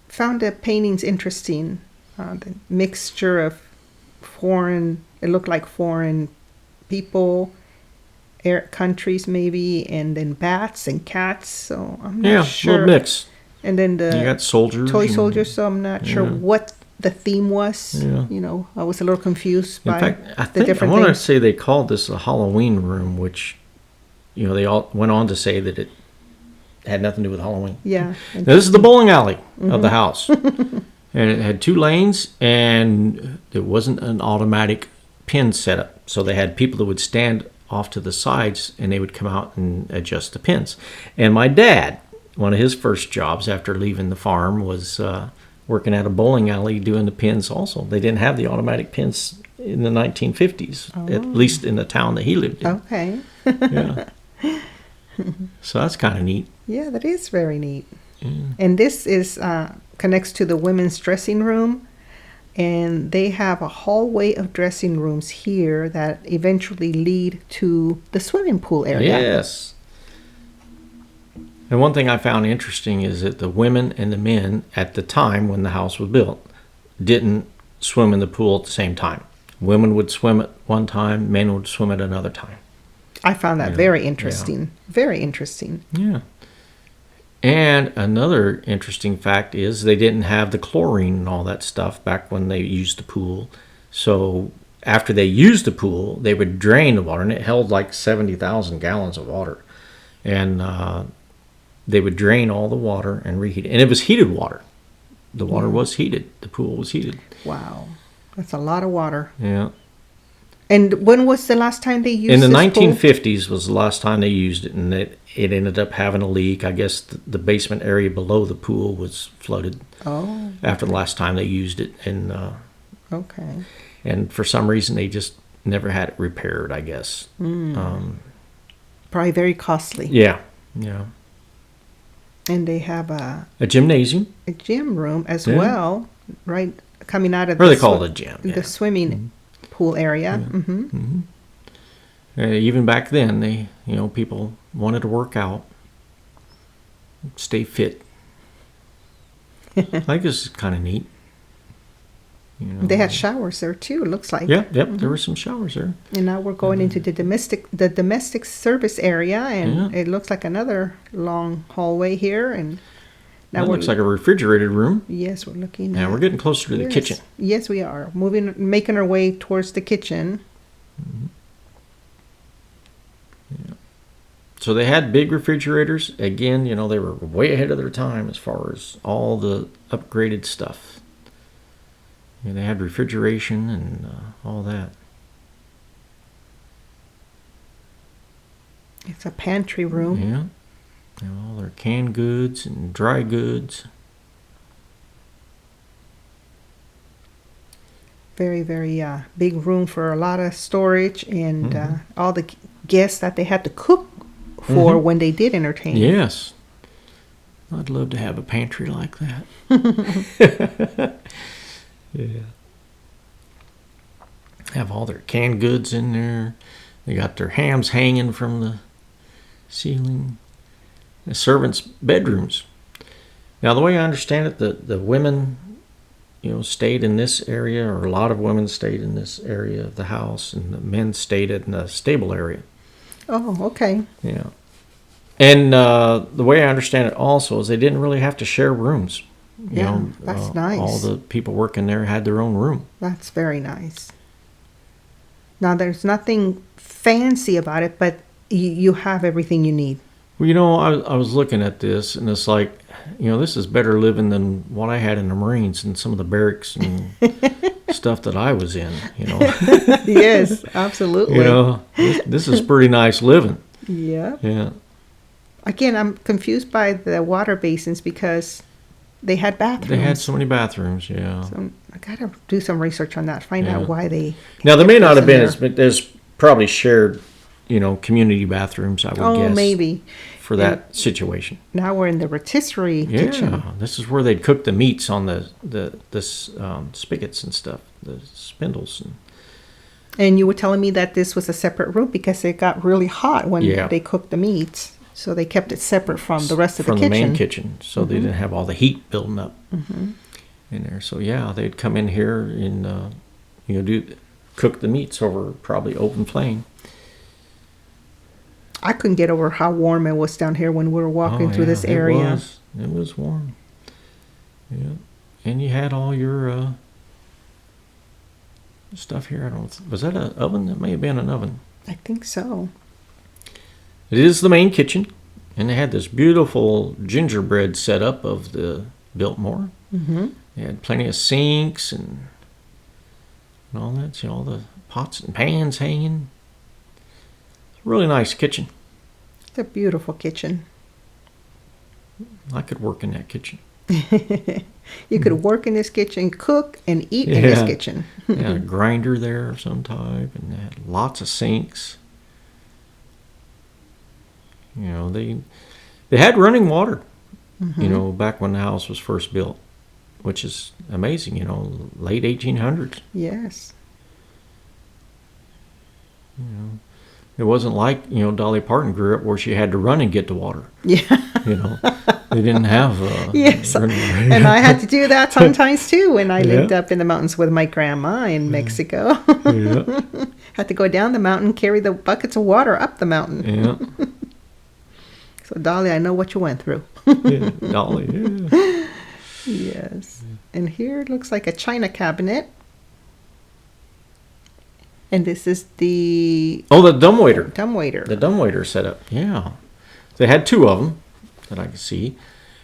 found the paintings interesting. The mixture of it looked like foreign people, countries maybe, and then bats and cats. So I'm not sure. Yeah, a little mix. And then you got soldiers. Toy soldiers, so I'm not sure what the theme was. Yeah. I was a little confused by the different I want to things. say they called this a Halloween room, which, they all went on to say that it had nothing to do with Halloween. Yeah. Now, this is the bowling alley of the house. And it had 2 lanes, and there wasn't an automatic pin setup. So they had people that would stand off to the sides, and they would come out and adjust the pins. And my dad, one of his first jobs after leaving the farm was working at a bowling alley doing the pins also. They didn't have the automatic pins in the 1950s, at least in the town that he lived in. Okay. Yeah. So that's kind of neat. Yeah, that is very neat. And this is connects to the women's dressing room, and they have a hallway of dressing rooms here that eventually lead to the swimming pool area. Yes. And one thing I found interesting is that the women and the men at the time when the house was built didn't swim in the pool at the same time. Women would swim at one time, men would swim at another time. I found that very interesting. Very interesting. Yeah. And another interesting fact is they didn't have the chlorine and all that stuff back when they used the pool. So after they used the pool, they would drain the water, and it held like 70,000 gallons of water. And they would drain all the water and reheat it. And it was heated water. The water was heated. The pool was heated. Wow. That's a lot of water. Yeah. And when was the last time they used in the this 1950s was the last time they used it, and it ended up having a leak. I guess the basement area below the pool was flooded after the last time they used it. And okay. And for some reason, they just never had it repaired, I guess. Probably very costly. Yeah, yeah. And they have a gymnasium. A gym room as well, right? Coming out of or they call it a gym. The swimming pool area. Even back then, people wanted to work out, stay fit. I think this is kind of neat. They had showers there too. It looks like. Yep. There were some showers there. And now we're going into the domestic service area, and it looks like another long hallway here. And now that looks like a refrigerated room. Yes, we're looking. Now we're getting closer to the kitchen. Yes, we are making our way towards the kitchen. Yeah. So they had big refrigerators. Again, they were way ahead of their time as far as all the upgraded stuff. They had refrigeration and all that. It's a pantry room. Yeah. All their canned goods and dry goods. Very, very big room for a lot of storage and all the guests that they had to cook for when they did entertain. Yes. I'd love to have a pantry like that. Yeah. Have all their canned goods in there. They got their hams hanging from the ceiling. The servants' bedrooms. Now, the way I understand it, the women, stayed in this area, or a lot of women stayed in this area of the house, and the men stayed in the stable area. Oh, okay. Yeah. And the way I understand it also is they didn't really have to share rooms. That's nice. All the people working there had their own room. That's very nice. Now, there's nothing fancy about it, but you have everything you need. Well, I was looking at this, and it's like, this is better living than what I had in the Marines and some of the barracks and stuff that I was in, Yes, absolutely. This is pretty nice living. Yeah. Yeah. Again, I'm confused by the water basins because they had bathrooms. They had so many bathrooms, yeah. So I got to do some research on that, find out why they... Now, there may not have been, there's probably shared, community bathrooms, I would guess. Oh, maybe. For that situation. Now we're in the rotisserie kitchen. Yeah, this is where they'd cook the meats on the spigots and stuff, the spindles. And you were telling me that this was a separate room because it got really hot when they cooked the meats. So they kept it separate from the rest of the kitchen. From the main kitchen, so they didn't have all the heat building up in there. So they'd come in here and cook the meats over probably open flame. I couldn't get over how warm it was down here when we were walking through this area. It was warm. Yeah, and you had all your stuff here. I don't know. Was that an oven? It may have been an oven. I think so. It is the main kitchen, and they had this beautiful gingerbread setup of the Biltmore. They had plenty of sinks and all that. See all the pots and pans hanging. It's a really nice kitchen. It's a beautiful kitchen. I could work in that kitchen. You could work in this kitchen, cook, and eat in this kitchen. They had a grinder there of some type, and they had lots of sinks. They had running water, back when the house was first built, which is amazing, late 1800s. Yes. It wasn't like, Dolly Parton grew up where she had to run and get the water. Yeah. You know, they didn't have Yes, and I had to do that sometimes too when I lived up in the mountains with my grandma in Mexico. Yeah. Had to go down the mountain, carry the buckets of water up the mountain. Yeah. So, Dolly, I know what you went through. Yeah. Dolly. Yeah. Yes. And here it looks like a china cabinet. And this is the The dumbwaiter. dumbwaiter. The dumbwaiter setup. Yeah. They had two of them that I could see.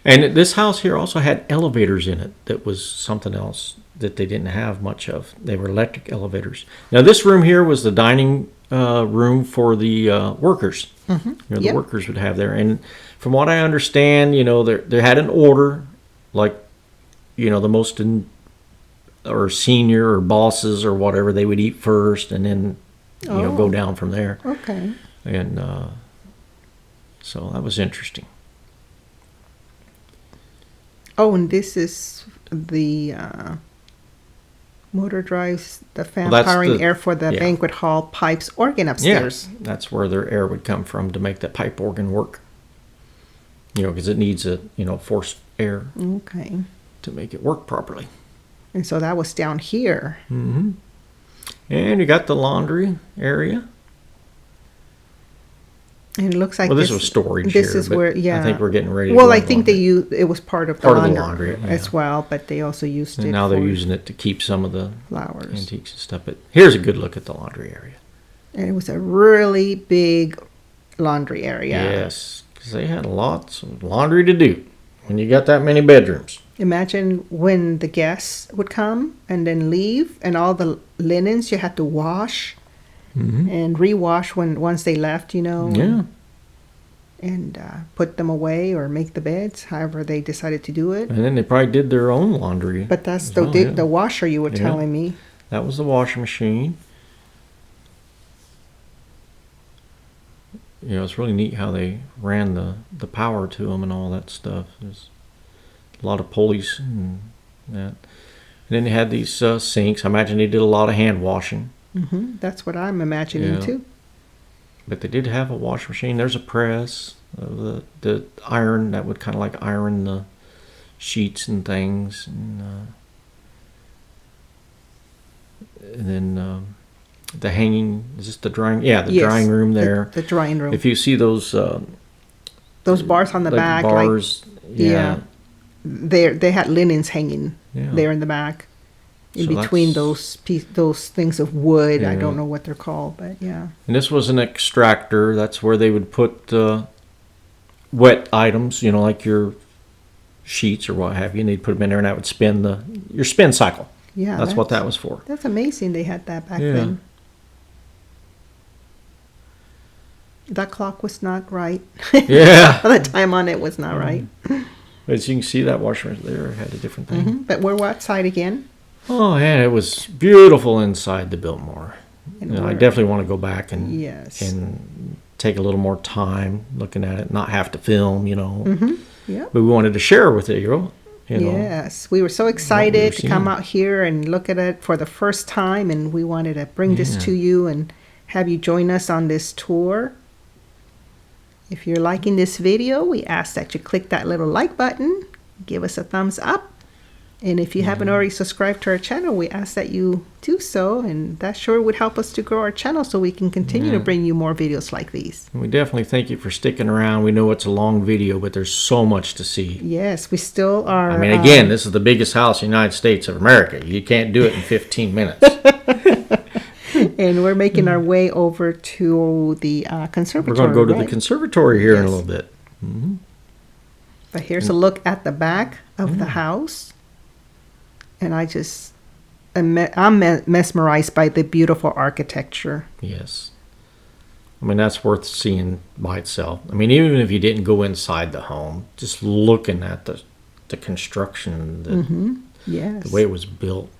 And this house here also had elevators in it. That was something else that they didn't have much of. They were electric elevators. Now, this room here was the dining room for the workers. Mm-hmm. You know, the workers would have there. And from what I understand, you know, they had an order, like, you know, the most or senior or bosses or whatever, they would eat first and then, you know, go down from there. Okay. And so that was interesting. Oh, and this is the motor drives the fan Well, that's powering the- air for the yeah. banquet hall pipes organ upstairs. Yeah, that's where their air would come from to make that pipe organ work. You know, because it needs a, you know, forced air Okay. to make it work properly. And so that was down here. Mm-hmm. And you got the laundry area. And it looks like Well, this was storage This here, is but where, yeah. I think we're getting ready to Well, go I on think they laundry. used it was part of the Part of the laundry, laundry, yeah. as well, but they also used And it now for they're using it to keep some of the flowers. antiques and stuff. But here's a good look at the laundry area. And it was a really big laundry area. Yes, because they had lots of laundry to do when you got that many bedrooms. Imagine when the guests would come and then leave, and all the linens you had to wash Mm-hmm. and rewash once they left, you know. Yeah. And put them away or make the beds, however they decided to do it. And then they probably did their own laundry. But that's as the well, yeah. the washer you were Yeah. telling me. That was the washing machine. You know, it's really neat how they ran the power to them and all that stuff. There's a lot of pulleys and that. And then they had these sinks. I imagine they did a lot of hand washing. That's what I'm imagining Yeah. too. But they did have a washing machine. There's a press. The iron that would kind of like iron the sheets and things. And then the hanging, is this the drying? Yeah, the Yes, drying room there. The drying room. If you see those Those bars on the like back, bars, yeah. They had linens hanging Yeah. there in the back, in So between that's- those things of wood. I Yeah. don't know what they're called, but yeah. And this was an extractor. That's where they would put wet items, you know, like your sheets or what have you, and they'd put them in there, and that would spin your spin cycle. Yeah, That's what that was for. That's amazing. They had that back Yeah. then. That clock was not right. Yeah. The time on it was not right. As you can see, that washer there had a different thing. But we're outside again. Oh, yeah, it was beautiful inside the Biltmore. And You know, I we're- definitely want to go back and Yes. and take a little more time looking at it, not have to film, you know. Yeah. But we wanted to share with you, you know. Yes, we were so excited to come seen. out here and look at it for the first time, and we wanted to bring this Yeah. to you and have you join us on this tour. If you're liking this video, we ask that you click that little like button, give us a thumbs up, and if you haven't already subscribed to our channel, we ask that you do so, and that sure would help us to grow our channel so we can continue to Yeah. bring you more videos like these. And we definitely thank you for sticking around. We know it's a long video, but there's so much to see. Yes, we still are. I mean, again, this is the biggest house in the United States of America. You can't do it in 15 minutes. and we're making our way over to the conservatory. We're going to go to the right? conservatory here in a Yes. little bit. But here's a look at the back of the house. And I'm mesmerized by the beautiful architecture. Yes. I mean, that's worth seeing by itself. I mean, even if you didn't go inside the home, just looking at the construction, Yes. the way it was built,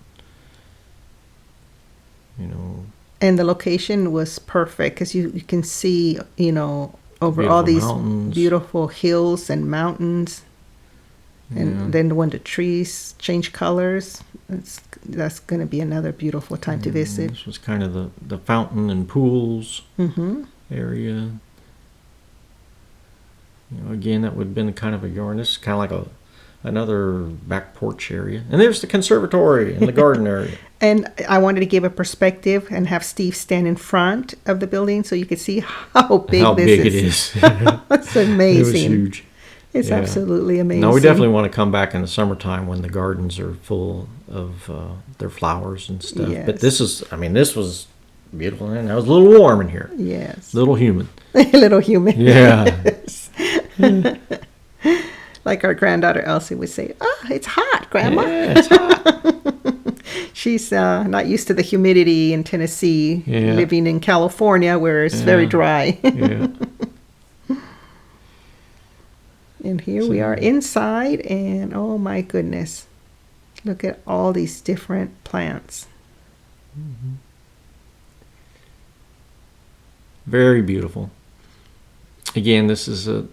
you know. And the location was perfect because you can see, you know, over all these Beautiful mountains. beautiful hills and mountains. And then when the trees change colors, that's going to be another beautiful time to visit. This was kind of the fountain and pools area. Again, that would have been kind of a yard. This is kind of like another back porch area. And there's the conservatory and the garden area. And I wanted to give a perspective and have Steve stand in front of the building so you could see how big How this big is. it is. It's amazing. It was huge. It's absolutely amazing. No, we definitely want to come back in the summertime when the gardens are full of their flowers and stuff. Yes. But this was beautiful. And it was a little warm in here. Yes. A little humid. A little humid. Yeah. Yes. Like our granddaughter Elsie would say, it's hot, Grandma. Yeah, it's hot. She's not used to the humidity in Tennessee, Yeah. living in California where it's very dry. Yeah. And here we are inside, and oh my goodness, look at all these different plants. Mm-hmm. Very beautiful. Again, this is a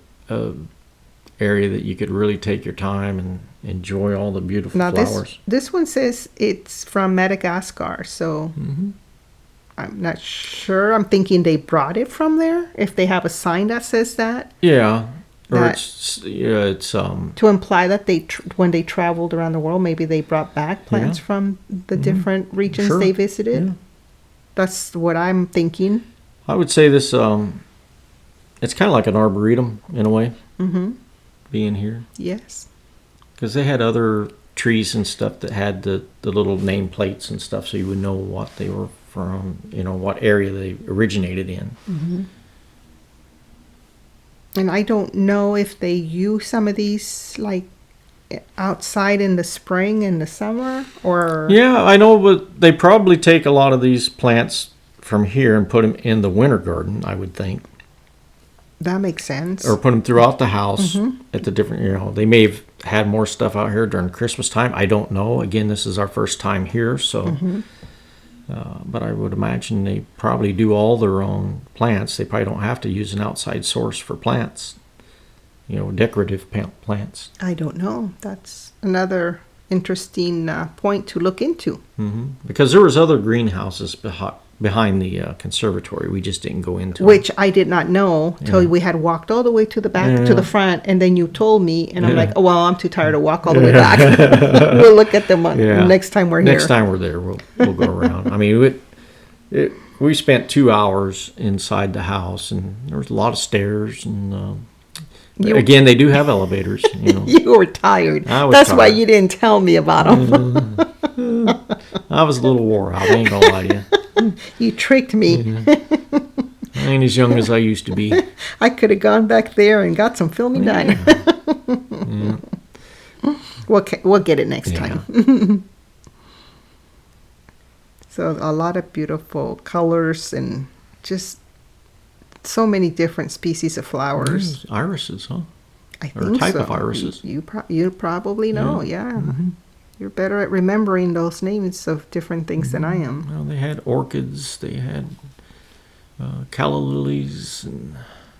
area that you could really take your time and enjoy all the beautiful Now flowers. this one says it's from Madagascar, so Mm-hmm. I'm not sure. I'm thinking they brought it from there. If they have a sign that says that, Yeah. Or That- it's to imply that when they traveled around the world, maybe they brought back plants Yeah. from the different regions Sure. they visited. Yeah. That's what I'm thinking. I would say this it's kind of like an arboretum in a way, Mm-hmm. being here, Yes. because they had other trees and stuff that had the little name plates and stuff, so you would know what they were from, what area they originated in. Mm-hmm. And I don't know if they use some of these like outside in the spring and the summer, or Yeah, I know, but they probably take a lot of these plants from here and put them in the winter garden, I would think, that makes sense. or put them throughout the house Mm-hmm. at the different. They may have had more stuff out here during Christmas time. I don't know. Again, this is our first time here, so. Mm-hmm. But I would imagine they probably do all their own plants. They probably don't have to use an outside source for plants, decorative plants. I don't know. That's another interesting point to look into. Because there was other greenhouses behind the conservatory. We just didn't go into Which I did not know till we had walked all the way to the back, to the front, and then you told me, and I'm like, oh, well, I'm too tired to walk all the way back. We'll look at them next time we're here. Next time we're there, we'll go around. I mean, we spent 2 hours inside the house, and there was a lot of stairs, and again, they do have elevators. You were tired. I was That's why tired. you didn't tell me about them. I was a little wore out. I ain't gonna lie to you. You tricked me. I ain't as young as I used to be. I could have gone back there and got some filming done. We'll get it next time. So a lot of beautiful colors and just so many different species of flowers. Irises, huh? I Or a think type so. of irises. You probably know, yeah. You're better at remembering those names of different things than I am. Well, they had orchids, they had calla lilies, and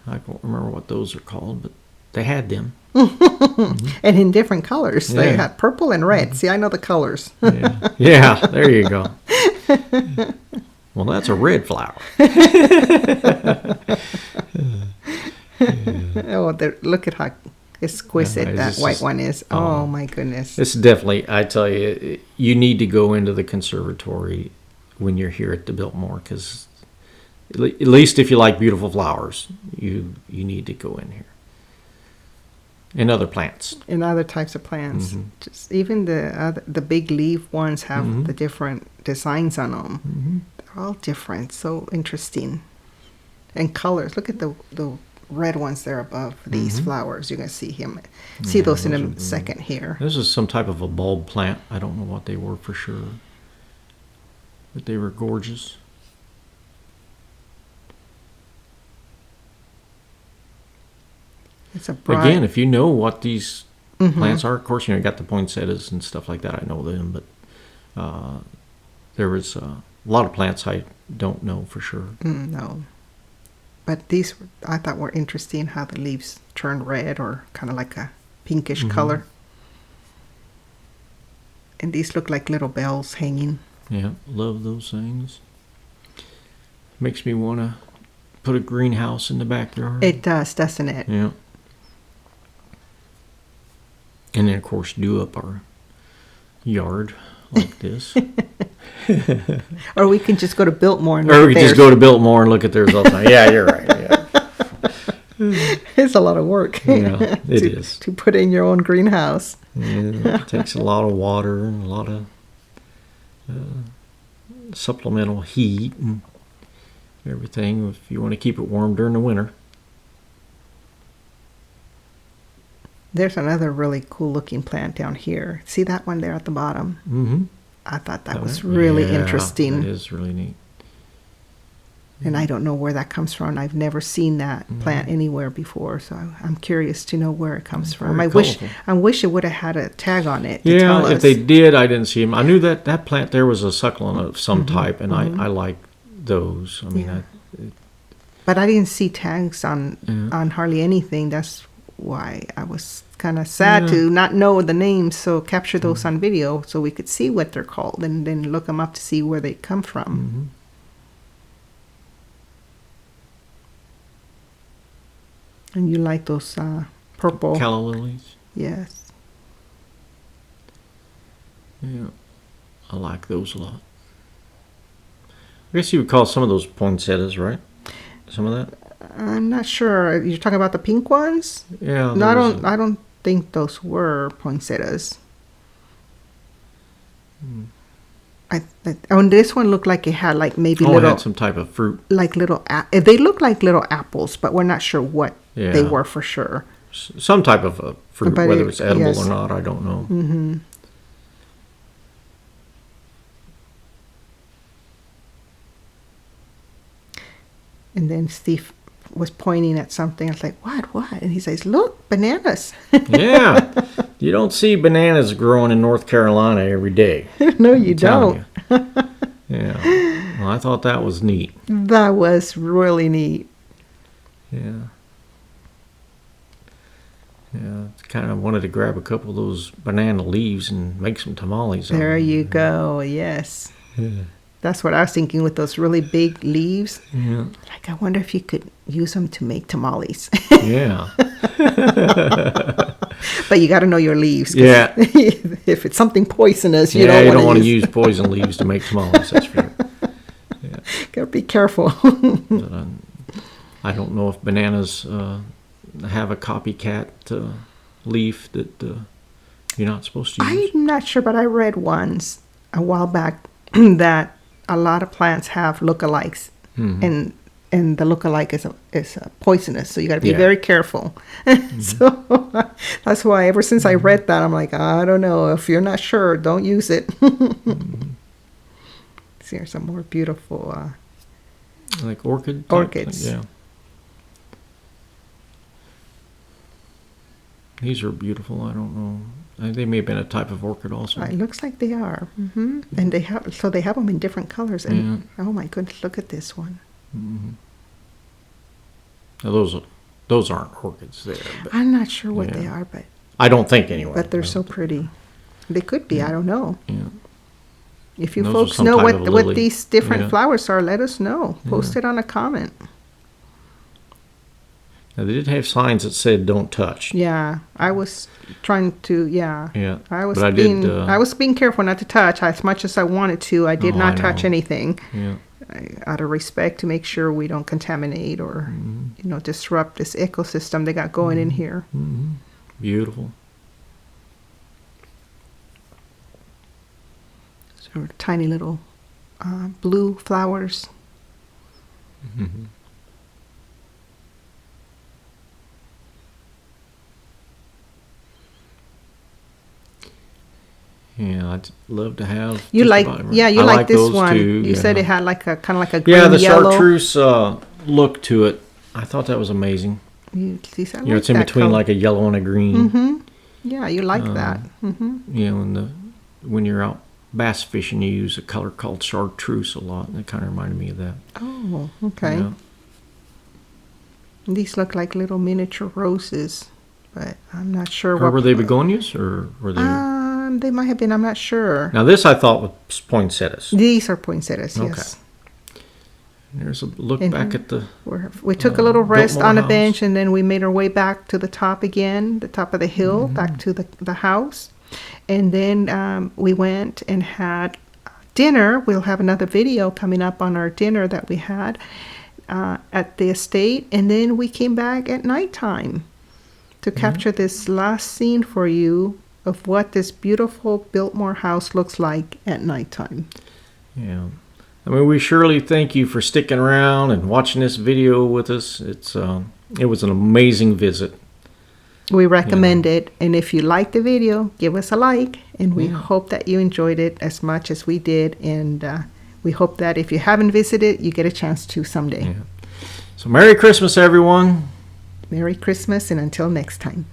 I don't remember what those are called, but they had them. And in different colors. They Yeah. had purple and red. See, I know the colors. Yeah, there you go. Well, that's a red flower. Oh, look at how exquisite Yeah, that it's white just- one is. Oh, my goodness. It's definitely, I tell you, you need to go into the conservatory when you're here at the Biltmore, because at least if you like beautiful flowers, you need to go in here. And other plants. And other types of plants. Just even the big leaf ones have the different designs on them. They're all different. So interesting. And colors. Look at the red ones there above these flowers. You're going to see those in a second here. This is some type of a bulb plant. I don't know what they were for sure, but they were gorgeous. It's a bright. Again, if you know what these plants are, of course, you got the poinsettias and stuff like that. I know them, but there was a lot of plants I don't know for sure. No. But these I thought were interesting, how the leaves turned red or kind of like a pinkish color. And these look like little bells hanging. Yeah, love those things. Makes me want to put a greenhouse in the backyard. It does, doesn't it? Yeah. And then, of course, do up our yard like this. Or we can just go to Biltmore and look Or at we theirs. just go to Biltmore and look at theirs all the time. Yeah, you're right. Yeah, It's a lot of work. yeah it is. To put in your own greenhouse. Yeah, it takes a lot of water and a lot of supplemental heat and everything if you want to keep it warm during the winter. There's another really cool looking plant down here. See that one there at the bottom? Mm-hmm. I thought that was really interesting. It is really neat. And I don't know where that comes from. I've never seen that plant anywhere before, so I'm curious to know where it comes from. Very I wish it would have had a tag on it to Yeah, tell if us. they did, I didn't see them. I knew that plant there was a succulent of some type, and I like those. I mean, Yeah. But I didn't see tags on hardly anything. That's why I was kind of sad to not know the names, so capture those on video so we could see what they're called and then look them up to see where they come from. Mm-hmm. And you like those purple? Calla lilies. Yes. Yeah, I like those a lot. I guess you would call some of those poinsettias, right? Some of that. I'm not sure. You're talking about the pink ones? Yeah. No, I don't think those were poinsettias. On this one looked like it had like maybe it little, had some type of fruit. like little. They look like little apples, but we're not sure what they were for sure. Some type of fruit, But whether it's edible yes. or not, I don't know. Mm-hmm. And then Steve was pointing at something. I was like, what? And he says, look, bananas. Yeah, you don't see bananas growing in North Carolina every day. No, you I'm telling don't. you. Yeah, well, I thought that was neat. That was really neat. Yeah. Yeah, kind of wanted to grab a couple of those banana leaves and make some tamales. There you go. Yes. Yeah. That's what I was thinking with those really big leaves. Yeah. Like, I wonder if you could use them to make tamales. Yeah. But you got to know your leaves. 'Cause Yeah. if it's something poisonous, you Yeah, you don't want to use poison leaves to make tamales. That's for sure. Yeah. Got to be careful. But, I don't know if bananas have a copycat leaf that you're not supposed to use. I'm not sure, but I read once a while back that a lot of plants have lookalikes, and the lookalike is poisonous. So you got to be very careful. So that's why ever since I read that, I'm like, I don't know. If you're not sure, don't use it. See, here's some more beautiful Like orchids. Yeah. These are beautiful. I don't know. They may have been a type of orchid also. It looks like they are, and they have them in different colors. And oh my goodness, look at this one. Mm-hmm. Now those aren't orchids there. But I'm not sure what they are, but I don't think anyway. But they're so pretty. They could be. I don't know. Yeah. If you Those folks are some know type what of lily. these different Yeah. flowers are, let us know. Post it on a comment. Now, they did have signs that said "Don't touch." Yeah, I was trying to. Yeah, Yeah. I was But I was being careful not to touch as much as I wanted to. I did not I touch know. anything Yeah. out of respect to make sure we don't contaminate or disrupt this ecosystem they got going in here. Mm-hmm. Beautiful. So tiny little blue flowers. Mm-hmm. Yeah, I'd love to have. You just like, about every- yeah, you I like this those one. too, You said yeah. it had like a kind of like a green Yeah, the yellow. chartreuse look to it. I thought that was amazing. It's It's in between like a yellow and a green. Mm-hmm. Yeah, you like that. Mm-hmm. You know, when you're out bass fishing, you use a color called chartreuse a lot, and it kind of reminded me of that. Oh, okay. Yeah. These look like little miniature roses, but I'm not sure Or were they begonias, or were they? They might have been. I'm not sure. Now this I thought was poinsettias. These are poinsettias. Okay. Yes. There's a look And back at the we took a little rest Biltmore on a house. bench, and then we made our way back to the top again, the top of the hill, Mm-hmm. back to the house. And then we went and had dinner. We'll have another video coming up on our dinner that we had at the estate. And then we came back at nighttime to capture this last scene for you of what this beautiful Biltmore house looks like at nighttime. Yeah. I mean, we surely thank you for sticking around and watching this video with us. It was an amazing visit. We recommend it. And if you like the video, give us a like. And we hope that you enjoyed it as much as we did. And we hope that if you haven't visited, you get a chance to someday. Yeah. So Merry Christmas, everyone. Merry Christmas, and until next time.